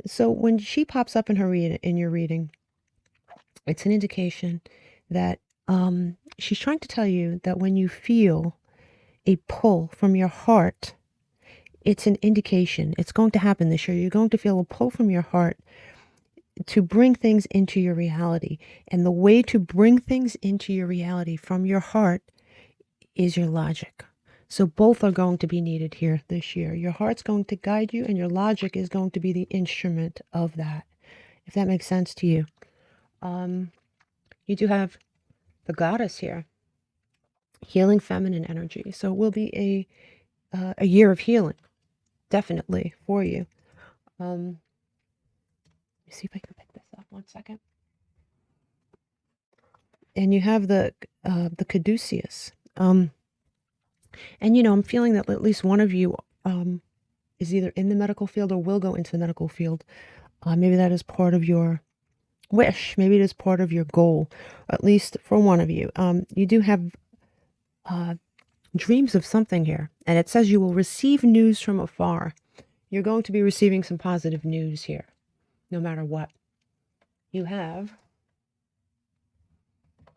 So when she pops up in your reading, it's an indication that she's trying to tell you that when you feel a pull from your heart, it's an indication. It's going to happen this year. You're going to feel a pull from your heart to bring things into your reality. And the way to bring things into your reality from your heart is your logic. So both are going to be needed here this year. Your heart's going to guide you, and your logic is going to be the instrument of that, if that makes sense to you. You do have the goddess here, healing feminine energy. So it will be a year of healing, definitely, for you. Let me see if I can pick this up 1 second. And you have the caduceus. And, I'm feeling that at least one of you is either in the medical field or will go into the medical field. Maybe that is part of your wish. Maybe it is part of your goal, at least for one of you. You do have dreams of something here. And it says you will receive news from afar. You're going to be receiving some positive news here, no matter what. You have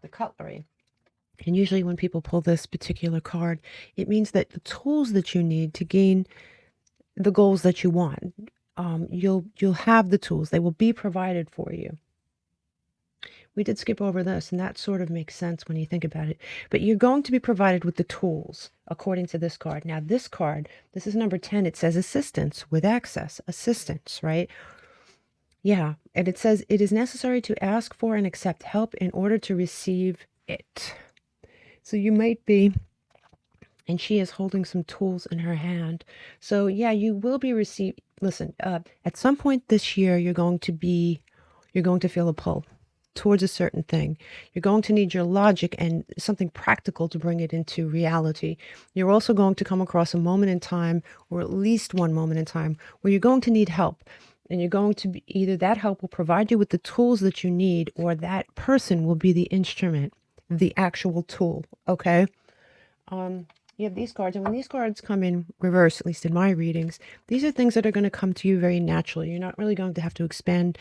the cutlery. And usually when people pull this particular card, it means that the tools that you need to gain the goals that you want, you'll have the tools. They will be provided for you. We did skip over this, and that sort of makes sense when you think about it. But you're going to be provided with the tools, according to this card. Now, this card, this is number 10. It says assistance with access. Assistance, right? Yeah. And it says it is necessary to ask for and accept help in order to receive it. So you might be, and she is holding some tools in her hand. So yeah, you will be received. Listen, at some point this year, you're going to feel a pull towards a certain thing. You're going to need your logic and something practical to bring it into reality. You're also going to come across a moment in time, or at least one moment in time, where you're going to need help. And you're going to be, either that help will provide you with the tools that you need, or that person will be the instrument, the actual tool. Okay. You have these cards, and when these cards come in reverse, at least in my readings, these are things that are going to come to you very naturally. You're not really going to have to expend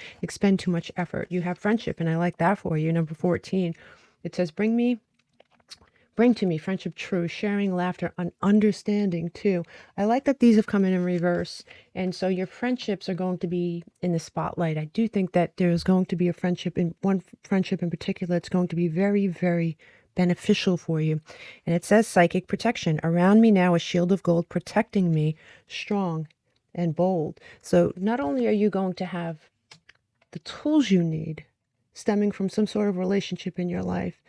too much effort. You have friendship, and I like that for you. Number 14, it says, bring to me friendship true, sharing, laughter, and understanding too. I like that these have come in reverse, and so your friendships are going to be in the spotlight. I do think that there's going to be one friendship in particular. It's going to be very, very beneficial for you. And it says psychic protection. Around me now a shield of gold protecting me, strong and bold. So not only are you going to have the tools you need stemming from some sort of relationship in your life,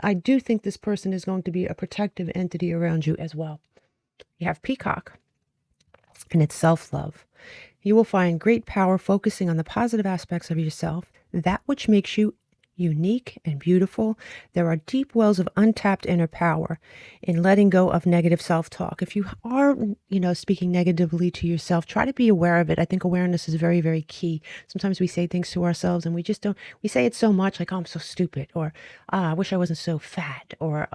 I do think this person is going to be a protective entity around you as well. You have peacock, and it's self-love. You will find great power focusing on the positive aspects of yourself, that which makes you unique and beautiful. There are deep wells of untapped inner power in letting go of negative self-talk. If you are, speaking negatively to yourself, try to be aware of it. I think awareness is very, very key. Sometimes we say things to ourselves and we say it so much, like, oh, I'm so stupid, or I wish I wasn't so fat, or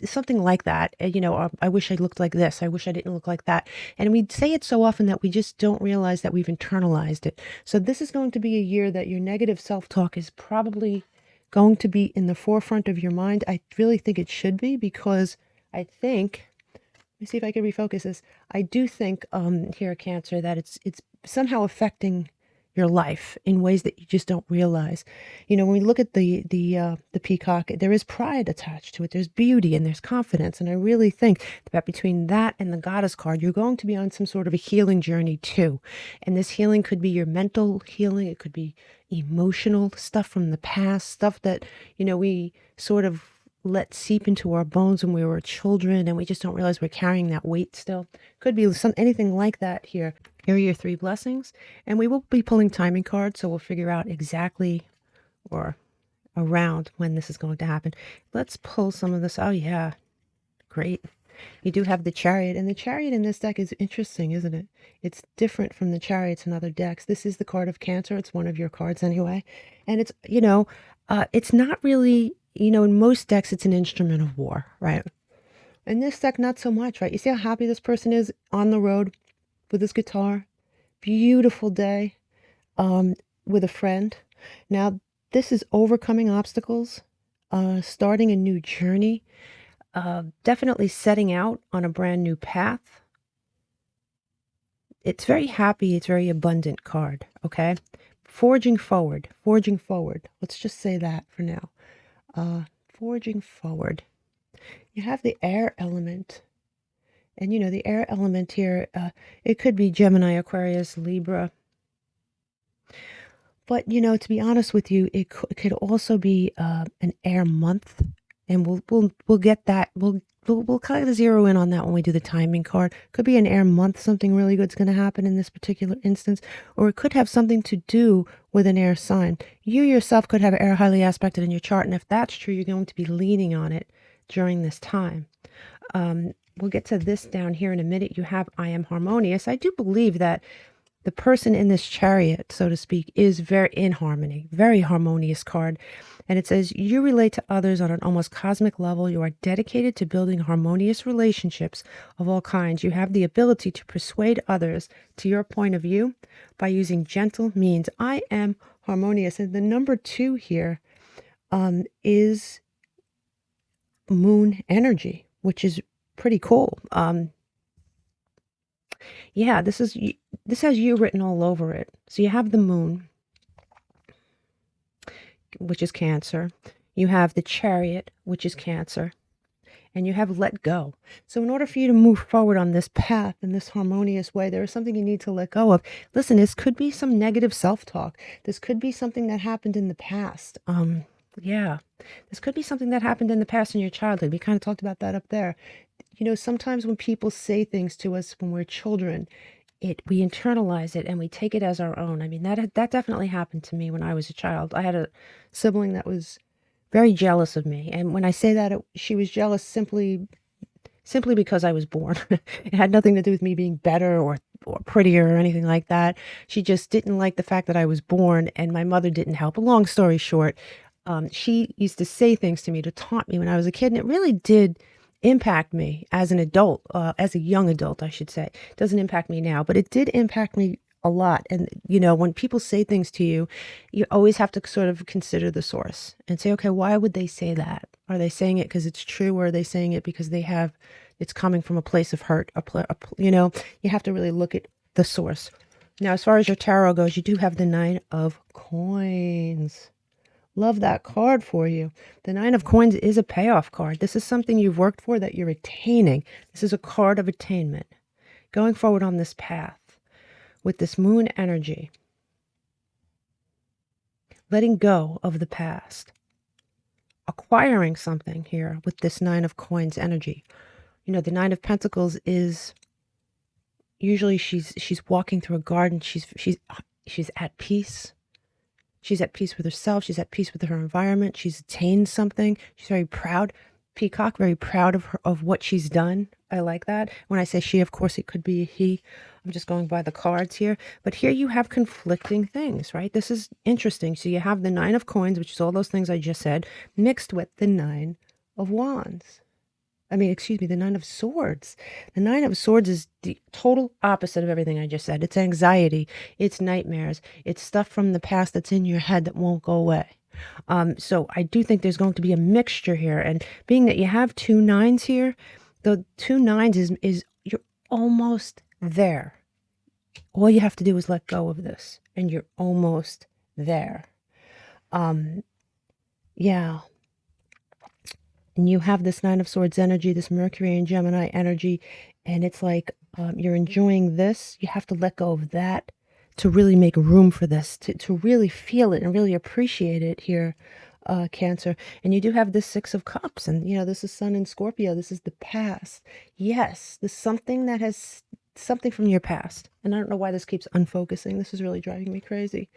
something like that. I wish I looked like this. I wish I didn't look like that. And we say it so often that we just don't realize that we've internalized it. So this is going to be a year that your negative self-talk is probably going to be in the forefront of your mind. I really think it should be, because let me see if I can refocus this. I do think here, Cancer, that it's somehow affecting your life in ways that you just don't realize. When we look at the peacock, there is pride attached to it. There's beauty and there's confidence. And I really think that between that and the goddess card, you're going to be on some sort of a healing journey too. And this healing could be your mental healing. It could be emotional stuff from the past, stuff that, we sort of let seep into our bones when we were children, and we just don't realize we're carrying that weight still. Could be anything like that here. Here are your 3 blessings, and we will be pulling timing cards, so we'll figure out exactly or around when this is going to happen. Let's pull some of this. Oh yeah, great. You do have the Chariot, and the Chariot in this deck is interesting, isn't it? It's different from the Chariots in other decks. This is the card of Cancer. It's one of your cards anyway. And it's, It's not really, in most decks, it's an instrument of war, right? In this deck, not so much, right? You see how happy this person is on the road with his guitar? Beautiful day, with a friend. Now, this is overcoming obstacles, starting a new journey, definitely setting out on a brand new path. It's very happy, it's very abundant card, okay? Forging forward, forging forward. Let's just say that for now. Forging forward. You have the air element. And the air element here, it could be Gemini, Aquarius, Libra. But, to be honest with you, it could also be an air month. And we'll get that. We'll kind of zero in on that when we do the timing card. Could be an air month, something really good's going to happen in this particular instance, or it could have something to do with an air sign. You yourself could have air highly aspected in your chart, and if that's true, you're going to be leaning on it during this time. We'll get to this down here in a minute. You have I am harmonious. I do believe that the person in this chariot, so to speak, is very in harmony, very harmonious card. And it says, you relate to others on an almost cosmic level. You are dedicated to building harmonious relationships of all kinds. You have the ability to persuade others to your point of view by using gentle means. I am harmonious. And the number 2 here is moon energy, which is pretty cool. Yeah, this has you written all over it. So you have the moon, which is Cancer. You have the chariot, which is Cancer. And you have let go. So in order for you to move forward on this path in this harmonious way, there is something you need to let go of. Listen, this could be some negative self-talk. This could be something that happened in the past. Yeah, this could be something that happened in the past in your childhood. We kind of talked about that up there. Sometimes when people say things to us when we're children, we internalize it and we take it as our own. I mean, that definitely happened to me when I was a child. I had a sibling that was very jealous of me, and when I say that, she was jealous simply because I was born. It had nothing to do with me being better or prettier or anything like that. She just didn't like the fact that I was born, and my mother didn't help. A long story short, she used to say things to me to taunt me when I was a kid, and it really did impact me as an adult, as a young adult, I should say. It doesn't impact me now, but it did impact me a lot. And, when people say things to you, you always have to sort of consider the source and say, okay, why would they say that? Are they saying it because it's true? Or are they saying it because it's coming from a place of hurt? You have to really look at the source. Now, as far as your tarot goes, you do have the 9 of Coins. Love that card for you. The 9 of Coins is a payoff card. This is something you've worked for that you're attaining. This is a card of attainment. Going forward on this path with this moon energy. Letting go of the past. Acquiring something here with this 9 of Coins energy. The 9 of Pentacles is usually she's walking through a garden. She's at peace. She's at peace with herself. She's at peace with her environment. She's attained something. She's very proud. Peacock, very proud of what she's done. I like that. When I say she, of course, it could be a he. I'm just going by the cards here. But here you have conflicting things, right? This is interesting. So you have the 9 of Coins, which is all those things I just said, mixed with the 9 of Wands. The 9 of Swords. The 9 of Swords is the total opposite of everything I just said. It's anxiety. It's nightmares. It's stuff from the past that's in your head that won't go away. So I do think there's going to be a mixture here. And being that you have 2 9s here, the 2 9s is you're almost there. All you have to do is let go of this, and you're almost there. Yeah. And you have this 9 of Swords energy, this Mercury and Gemini energy, and it's like you're enjoying this. You have to let go of that to really make room for this, to really feel it and really appreciate it here, Cancer. And you do have this 6 of Cups, and this is Sun in Scorpio. This is the past. Yes, this is something from your past. And I don't know why this keeps unfocusing. This is really driving me crazy.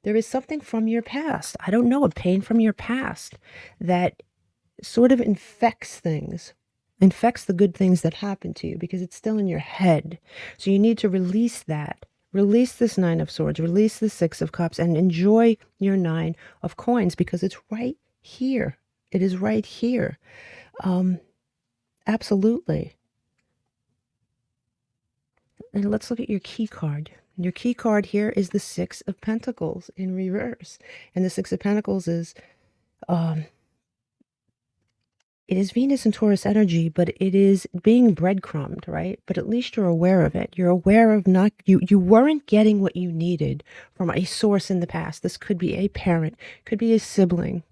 There is something from your past. I don't know, a pain from your past that sort of infects the good things that happen to you because it's still in your head. So you need to release that Release this Nine of Swords, release the Six of Cups, and enjoy your Nine of Coins, because it's right here. It is right here. Absolutely. And let's look at your key card. Your key card here is the Six of Pentacles in reverse. And the Six of Pentacles is, it is Venus and Taurus energy, but it is being breadcrumbed, right? But at least you're aware of it. You're aware of not, you weren't getting what you needed from a source in the past. This could be a parent, could be a sibling,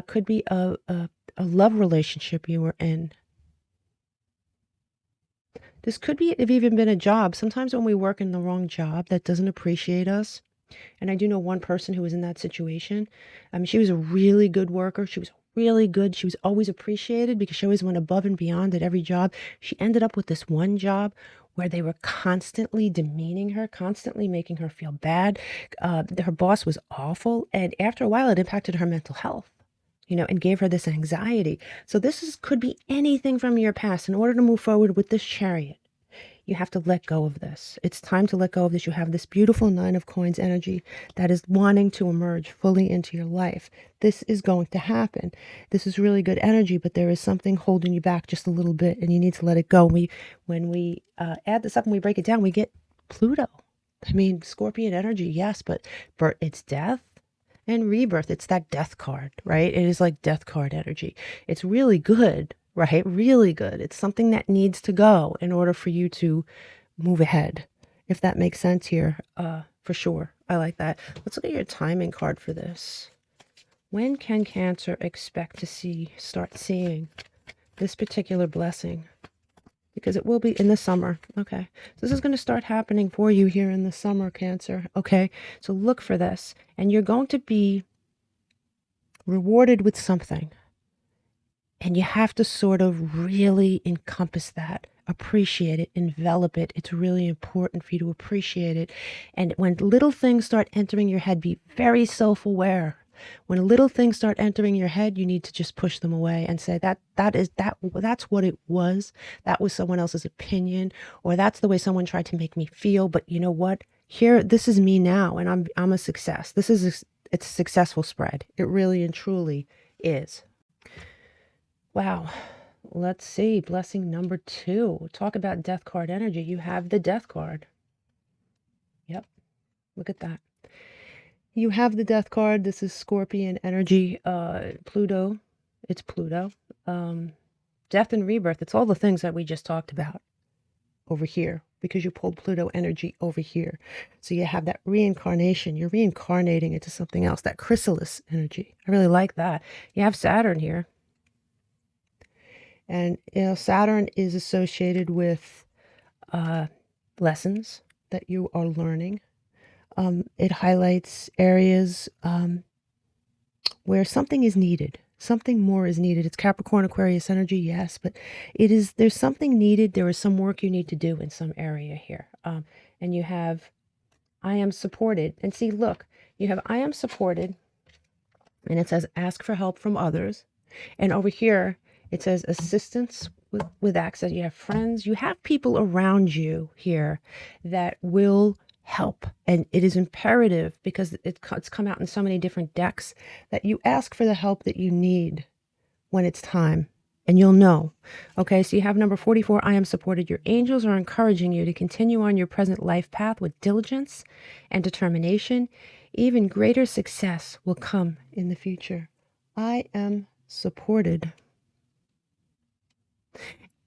could be a love relationship you were in. This could be have even been a job. Sometimes when we work in the wrong job that doesn't appreciate us, and I do know one person who was in that situation. She was a really good worker. She was really good. She was always appreciated because she always went above and beyond at every job. She ended up with this one job where they were constantly demeaning her, constantly making her feel bad. Her boss was awful. And after a while, it impacted her mental health, and gave her this anxiety. So this could be anything from your past. In order to move forward with this Chariot, you have to let go of this. It's time to let go of this. You have this beautiful Nine of Coins energy that is wanting to emerge fully into your life. This is going to happen. This is really good energy, but there is something holding you back just a little bit, and you need to let it go. When we add this up and we break it down, we get Pluto. Scorpion energy, yes, but it's death and rebirth. It's that death card, right? It is like death card energy. It's really good, right? Really good. It's something that needs to go in order for you to move ahead, if that makes sense here. For sure. I like that. Let's look at your timing card for this. When can Cancer expect to start seeing this particular blessing? Because it will be in the summer. Okay. So this is going to start happening for you here in the summer, Cancer. Okay. So look for this, and you're going to be rewarded with something. And you have to sort of really encompass that, appreciate it, envelop it. It's really important for you to appreciate it. And when little things start entering your head, be very self-aware. When little things start entering your head, you need to just push them away and say that's what it was. That was someone else's opinion, or that's the way someone tried to make me feel. But you know what? Here, this is me now, and I'm a success. It's a successful spread. It really and truly is. Wow. Let's see. Blessing number 2. Talk about death card energy. You have the death card. Yep. Look at that. You have the death card. This is Scorpion energy. Pluto. It's Pluto. Death and rebirth. It's all the things that we just talked about over here, because you pulled Pluto energy over here. So you have that reincarnation. You're reincarnating into something else. That chrysalis energy. I really like that. You have Saturn here. And Saturn is associated with lessons that you are learning. It highlights areas where something is needed. Something more is needed. It's Capricorn, Aquarius energy, yes, but there's something needed. There is some work you need to do in some area here. And you have, I am supported. And see, look, you have, I am supported. And it says, ask for help from others. And over here, it says assistance with access. You have friends. You have people around you here that will help. And it is imperative, because it's come out in so many different decks, that you ask for the help that you need when it's time. And you'll know. Okay, so you have number 44, I am supported. Your angels are encouraging you to continue on your present life path with diligence and determination. Even greater success will come in the future. I am supported.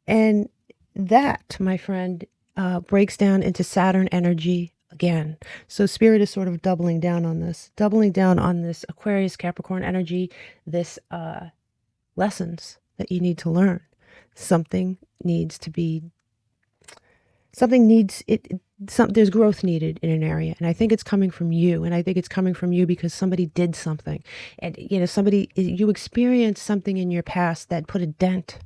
And that, my friend, breaks down into Saturn energy again. So Spirit is sort of doubling down on this Aquarius, Capricorn energy, this lessons that you need to learn. Something needs there's growth needed in an area. And I think it's coming from you. And I think it's coming from you because somebody did something. And, you experienced something in your past that put a dent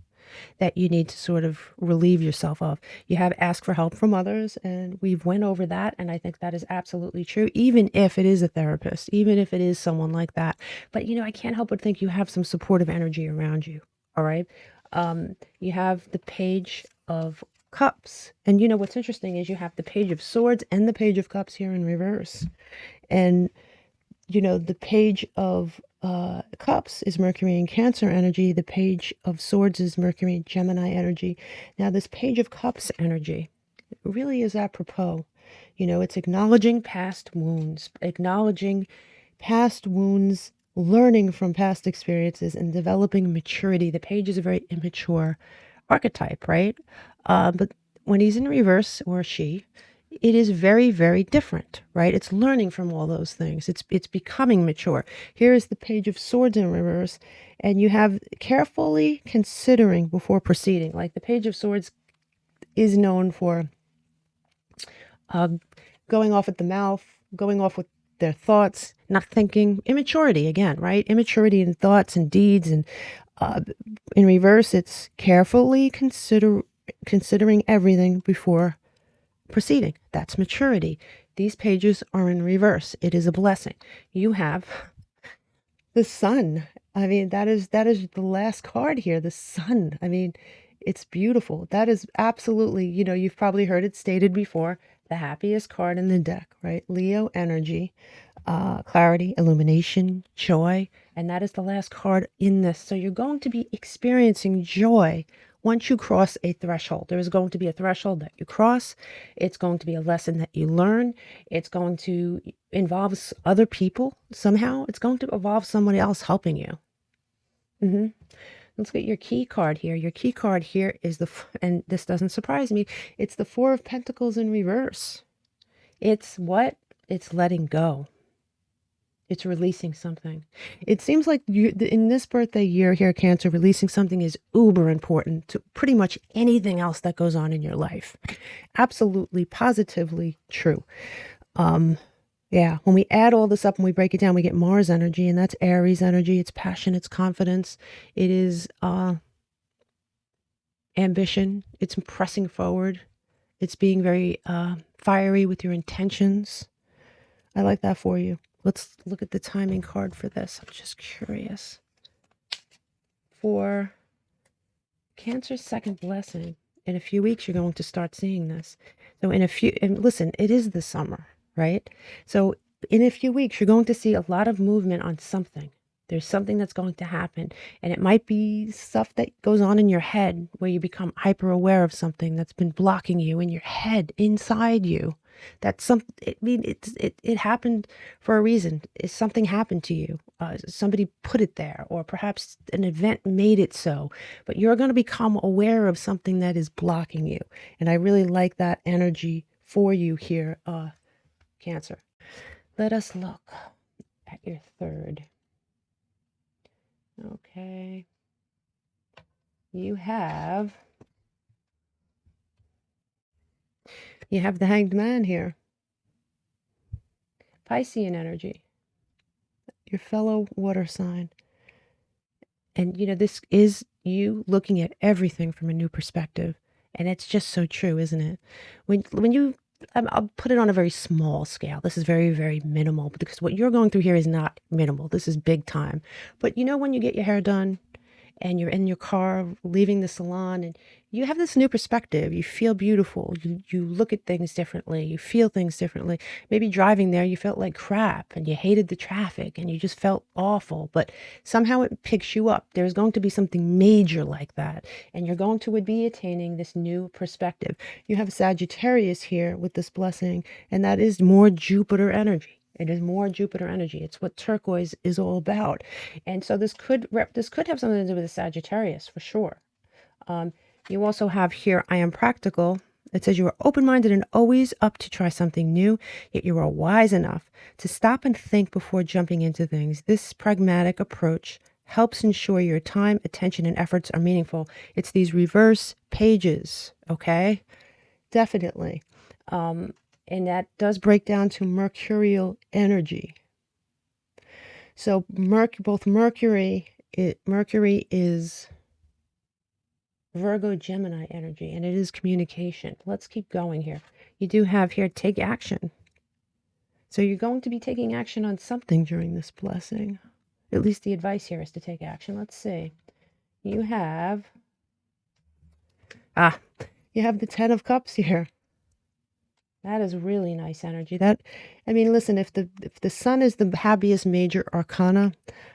that you need to sort of relieve yourself of. You have asked for help from others, and we've went over that. And I think that is absolutely true, even if it is a therapist, even if it is someone like that. But, I can't help but think you have some supportive energy around you. All right. You have the Page of Cups. And you know what's interesting is you have the Page of Swords and the Page of Cups here in reverse. And you know, the Page of Cups is Mercury and Cancer energy. The Page of Swords is Mercury and Gemini energy. Now, this Page of Cups energy really is apropos. You know, it's acknowledging past wounds, learning from past experiences, and developing maturity. The Page is a very immature archetype, right? But when he's in reverse, or she, it is very, very different, right? It's learning from all those things. It's becoming mature. Here is the Page of Swords in reverse, and you have carefully considering before proceeding. Like the Page of Swords is known for going off at the mouth, going off with their thoughts, not thinking. Immaturity again, right? Immaturity in thoughts and deeds. And in reverse, it's carefully considering everything before proceeding. That's maturity. These pages are in reverse. It is a blessing. You have the Sun. I mean, that is the last card here, the Sun. I mean, it's beautiful. That is absolutely, you know, you've probably heard it stated before, the happiest card in the deck, right? Leo energy, clarity, illumination, joy, and that is the last card in this. So you're going to be experiencing joy once you cross a threshold. There is going to be a threshold that you cross. It's going to be a lesson that you learn. It's going to involve other people somehow. It's going to involve somebody else helping you. Let's get your key card here. Your key card here is and this doesn't surprise me, it's the Four of Pentacles in reverse. It's what? It's letting go. It's releasing something. It seems like in this birthday year here, Cancer, releasing something is uber important to pretty much anything else that goes on in your life. Absolutely, positively true. Yeah, when we add all this up and we break it down, we get Mars energy, and that's Aries energy. It's passion, it's confidence, it is ambition, it's pressing forward, it's being very fiery with your intentions. I like that for you. Let's look at the timing card for this. I'm just curious. For Cancer's second blessing, in a few weeks, you're going to start seeing this. So and listen, it is the summer, right? So in a few weeks, you're going to see a lot of movement on something. There's something that's going to happen, and it might be stuff that goes on in your head where you become hyper aware of something that's been blocking you in your head, inside you. It happened for a reason. Something happened to you. Somebody put it there, or perhaps an event made it so. But you're going to become aware of something that is blocking you, and I really like that energy for you here, Cancer. Let us look at your third. Okay. You have the Hanged Man here. Piscean energy. Your fellow water sign. And you know, this is you looking at everything from a new perspective. And it's just so true, isn't it? When you I'll put it on a very small scale. This is very, very minimal, because what you're going through here is not minimal. This is big time. But you know, when you get your hair done and you're in your car leaving the salon and you have this new perspective, you feel beautiful, you look at things differently, you feel things differently. Maybe driving there, you felt like crap and you hated the traffic and you just felt awful, but somehow it picks you up. There's going to be something major like that, and you're going to be attaining this new perspective. You have Sagittarius here with this blessing, and that is more Jupiter energy. It is more Jupiter energy. It's what turquoise is all about. And so this could have something to do with the Sagittarius for sure. You also have here, I am practical. It says you are open-minded and always up to try something new, yet you are wise enough to stop and think before jumping into things. This pragmatic approach helps ensure your time, attention, and efforts are meaningful. It's these reverse pages, okay? Definitely. And that does break down to mercurial energy. So Mercury is Virgo Gemini energy, and it is communication. Let's keep going here. You do have here, take action. So you're going to be taking action on something during this blessing. At least the advice here is to take action. Let's see. You have You have the 10 of Cups here. That is really nice energy. That, I mean, listen, if the Sun is the happiest major arcana,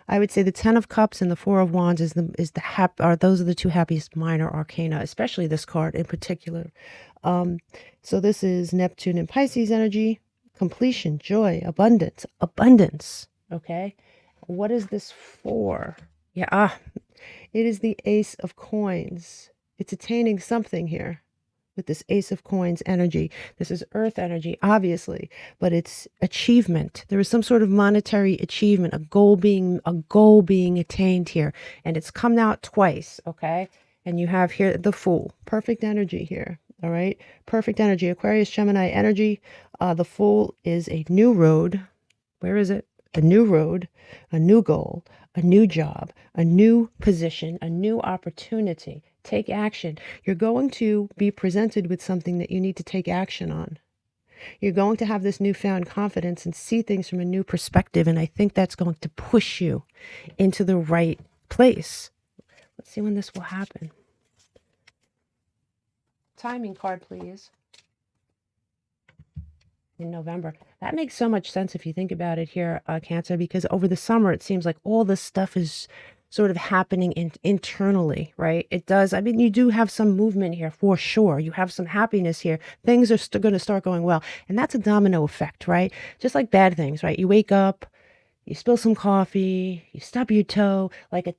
I would say the 10 of Cups and the 4 of Wands is those are the two happiest minor arcana, especially this card in particular. So this is Neptune and Pisces energy, completion, joy, abundance. Okay. What is this for? Yeah, it is the Ace of Coins. It's attaining something here with this Ace of Coins energy. This is earth energy, obviously, but it's achievement. There is some sort of monetary achievement, a goal being attained here. And it's come out twice, okay? And you have here the Fool. Perfect energy here. All right. Perfect energy. Aquarius, Gemini energy. The Fool is a new road. Where is it? A new road, a new goal, a new job, a new position, a new opportunity. Take action. You're going to be presented with something that you need to take action on. You're going to have this newfound confidence and see things from a new perspective. And I think that's going to push you into the right place. Let's see when this will happen. Timing card, please. In November. That makes so much sense if you think about it here, Cancer, because over the summer, it seems like all this stuff is sort of happening internally, right? It does. I mean, you do have some movement here for sure. You have some happiness here. Things are going to start going well. And that's a domino effect, right? Just like bad things, right? You wake up, you spill some coffee, you stub your toe,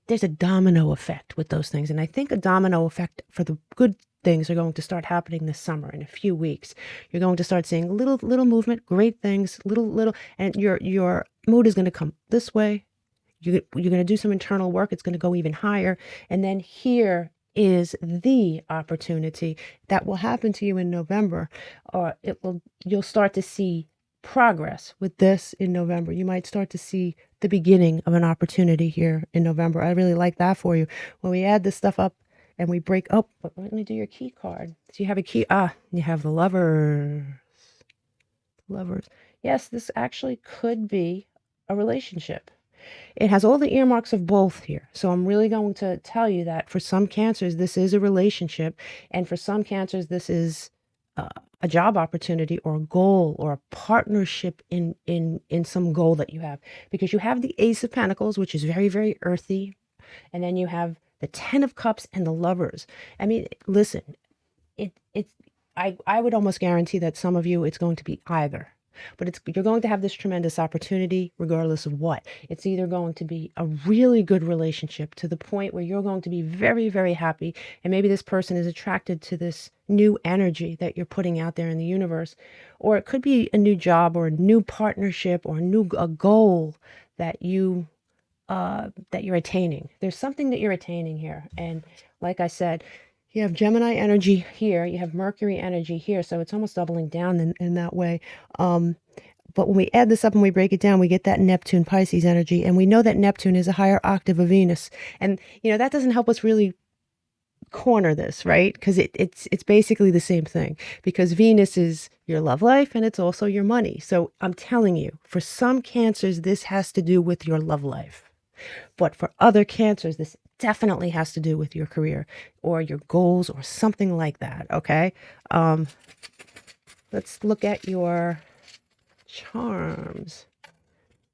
there's a domino effect with those things. And I think a domino effect for the good things are going to start happening this summer in a few weeks. You're going to start seeing little movement, great things, little, and your mood is going to come this way. You're going to do some internal work. It's going to go even higher. And then here is the opportunity that will happen to you in November, or you'll start to see progress with this in November. You might start to see the beginning of an opportunity here in November. I really like that for you. When we add this stuff up and we break up, let me do your key card. So you have a key. You have the Lovers. Yes, this actually could be a relationship. It has all the earmarks of both here. So I'm really going to tell you that for some Cancers, this is a relationship. And for some Cancers, this is a job opportunity or a goal or a partnership in some goal that you have. Because you have the Ace of Pentacles, which is very, very earthy. And then you have the 10 of Cups and the Lovers. I mean, listen, I would almost guarantee that some of you, it's going to be either. But you're going to have this tremendous opportunity regardless of what. It's either going to be a really good relationship to the point where you're going to be very, very happy. And maybe this person is attracted to this new energy that you're putting out there in the universe. Or it could be a new job or a new partnership or a goal that you're attaining. There's something that you're attaining here. And like I said, you have Gemini energy here. You have Mercury energy here. So it's almost doubling down in that way. But when we add this up and we break it down, we get that Neptune Pisces energy. And we know that Neptune is a higher octave of Venus. And, that doesn't help us really corner this, right? Because it's basically the same thing. Because Venus is your love life and it's also your money. So I'm telling you, for some Cancers, this has to do with your love life. But for other Cancers, this definitely has to do with your career or your goals or something like that, okay? Let's look at your charms.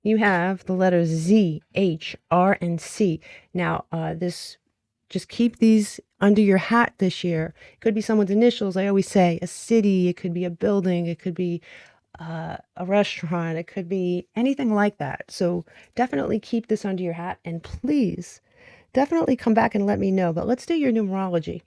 You have the letters Z, H, R, and C. Now, just keep these under your hat this year. It could be someone's initials, I always say, a city, it could be a building, it could be a restaurant, it could be anything like that. So definitely keep this under your hat, and please definitely come back and let me know. But let's do your numerology.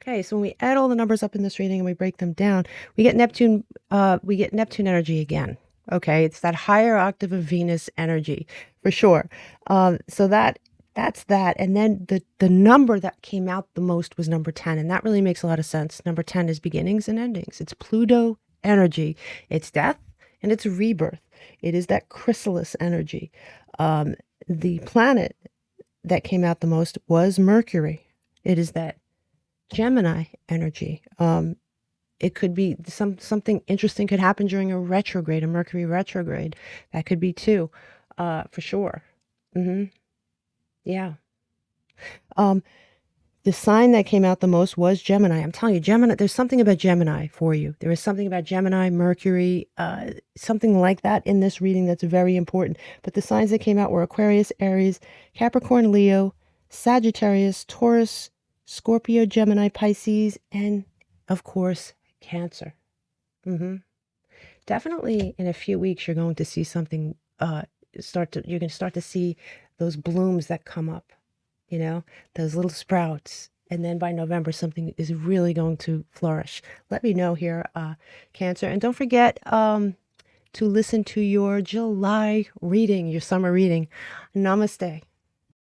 Okay, so when we add all the numbers up in this reading and we break them down, we get Neptune energy again. Okay, it's that higher octave of Venus energy for sure. So that's that. And then the number that came out the most was number 10, and that really makes a lot of sense. Number 10 is beginnings and endings. It's Pluto energy. It's death and it's rebirth. It is that chrysalis energy. The planet that came out the most was Mercury. It is that Gemini energy. It could be something interesting could happen during a retrograde, a Mercury retrograde. That could be too, for sure. Yeah. The sign that came out the most was Gemini. I'm telling you, Gemini, there's something about Gemini for you. There is something about Gemini, Mercury, something like that in this reading that's very important. But the signs that came out were Aquarius, Aries, Capricorn, Leo, Sagittarius, Taurus, Scorpio, Gemini, Pisces, and of course, Cancer. Definitely in a few weeks, you're going to see something you're going to start to see those blooms that come up, you know, those little sprouts. And then by November, something is really going to flourish. Let me know here, Cancer. And don't forget to listen to your July reading, your summer reading. Namaste.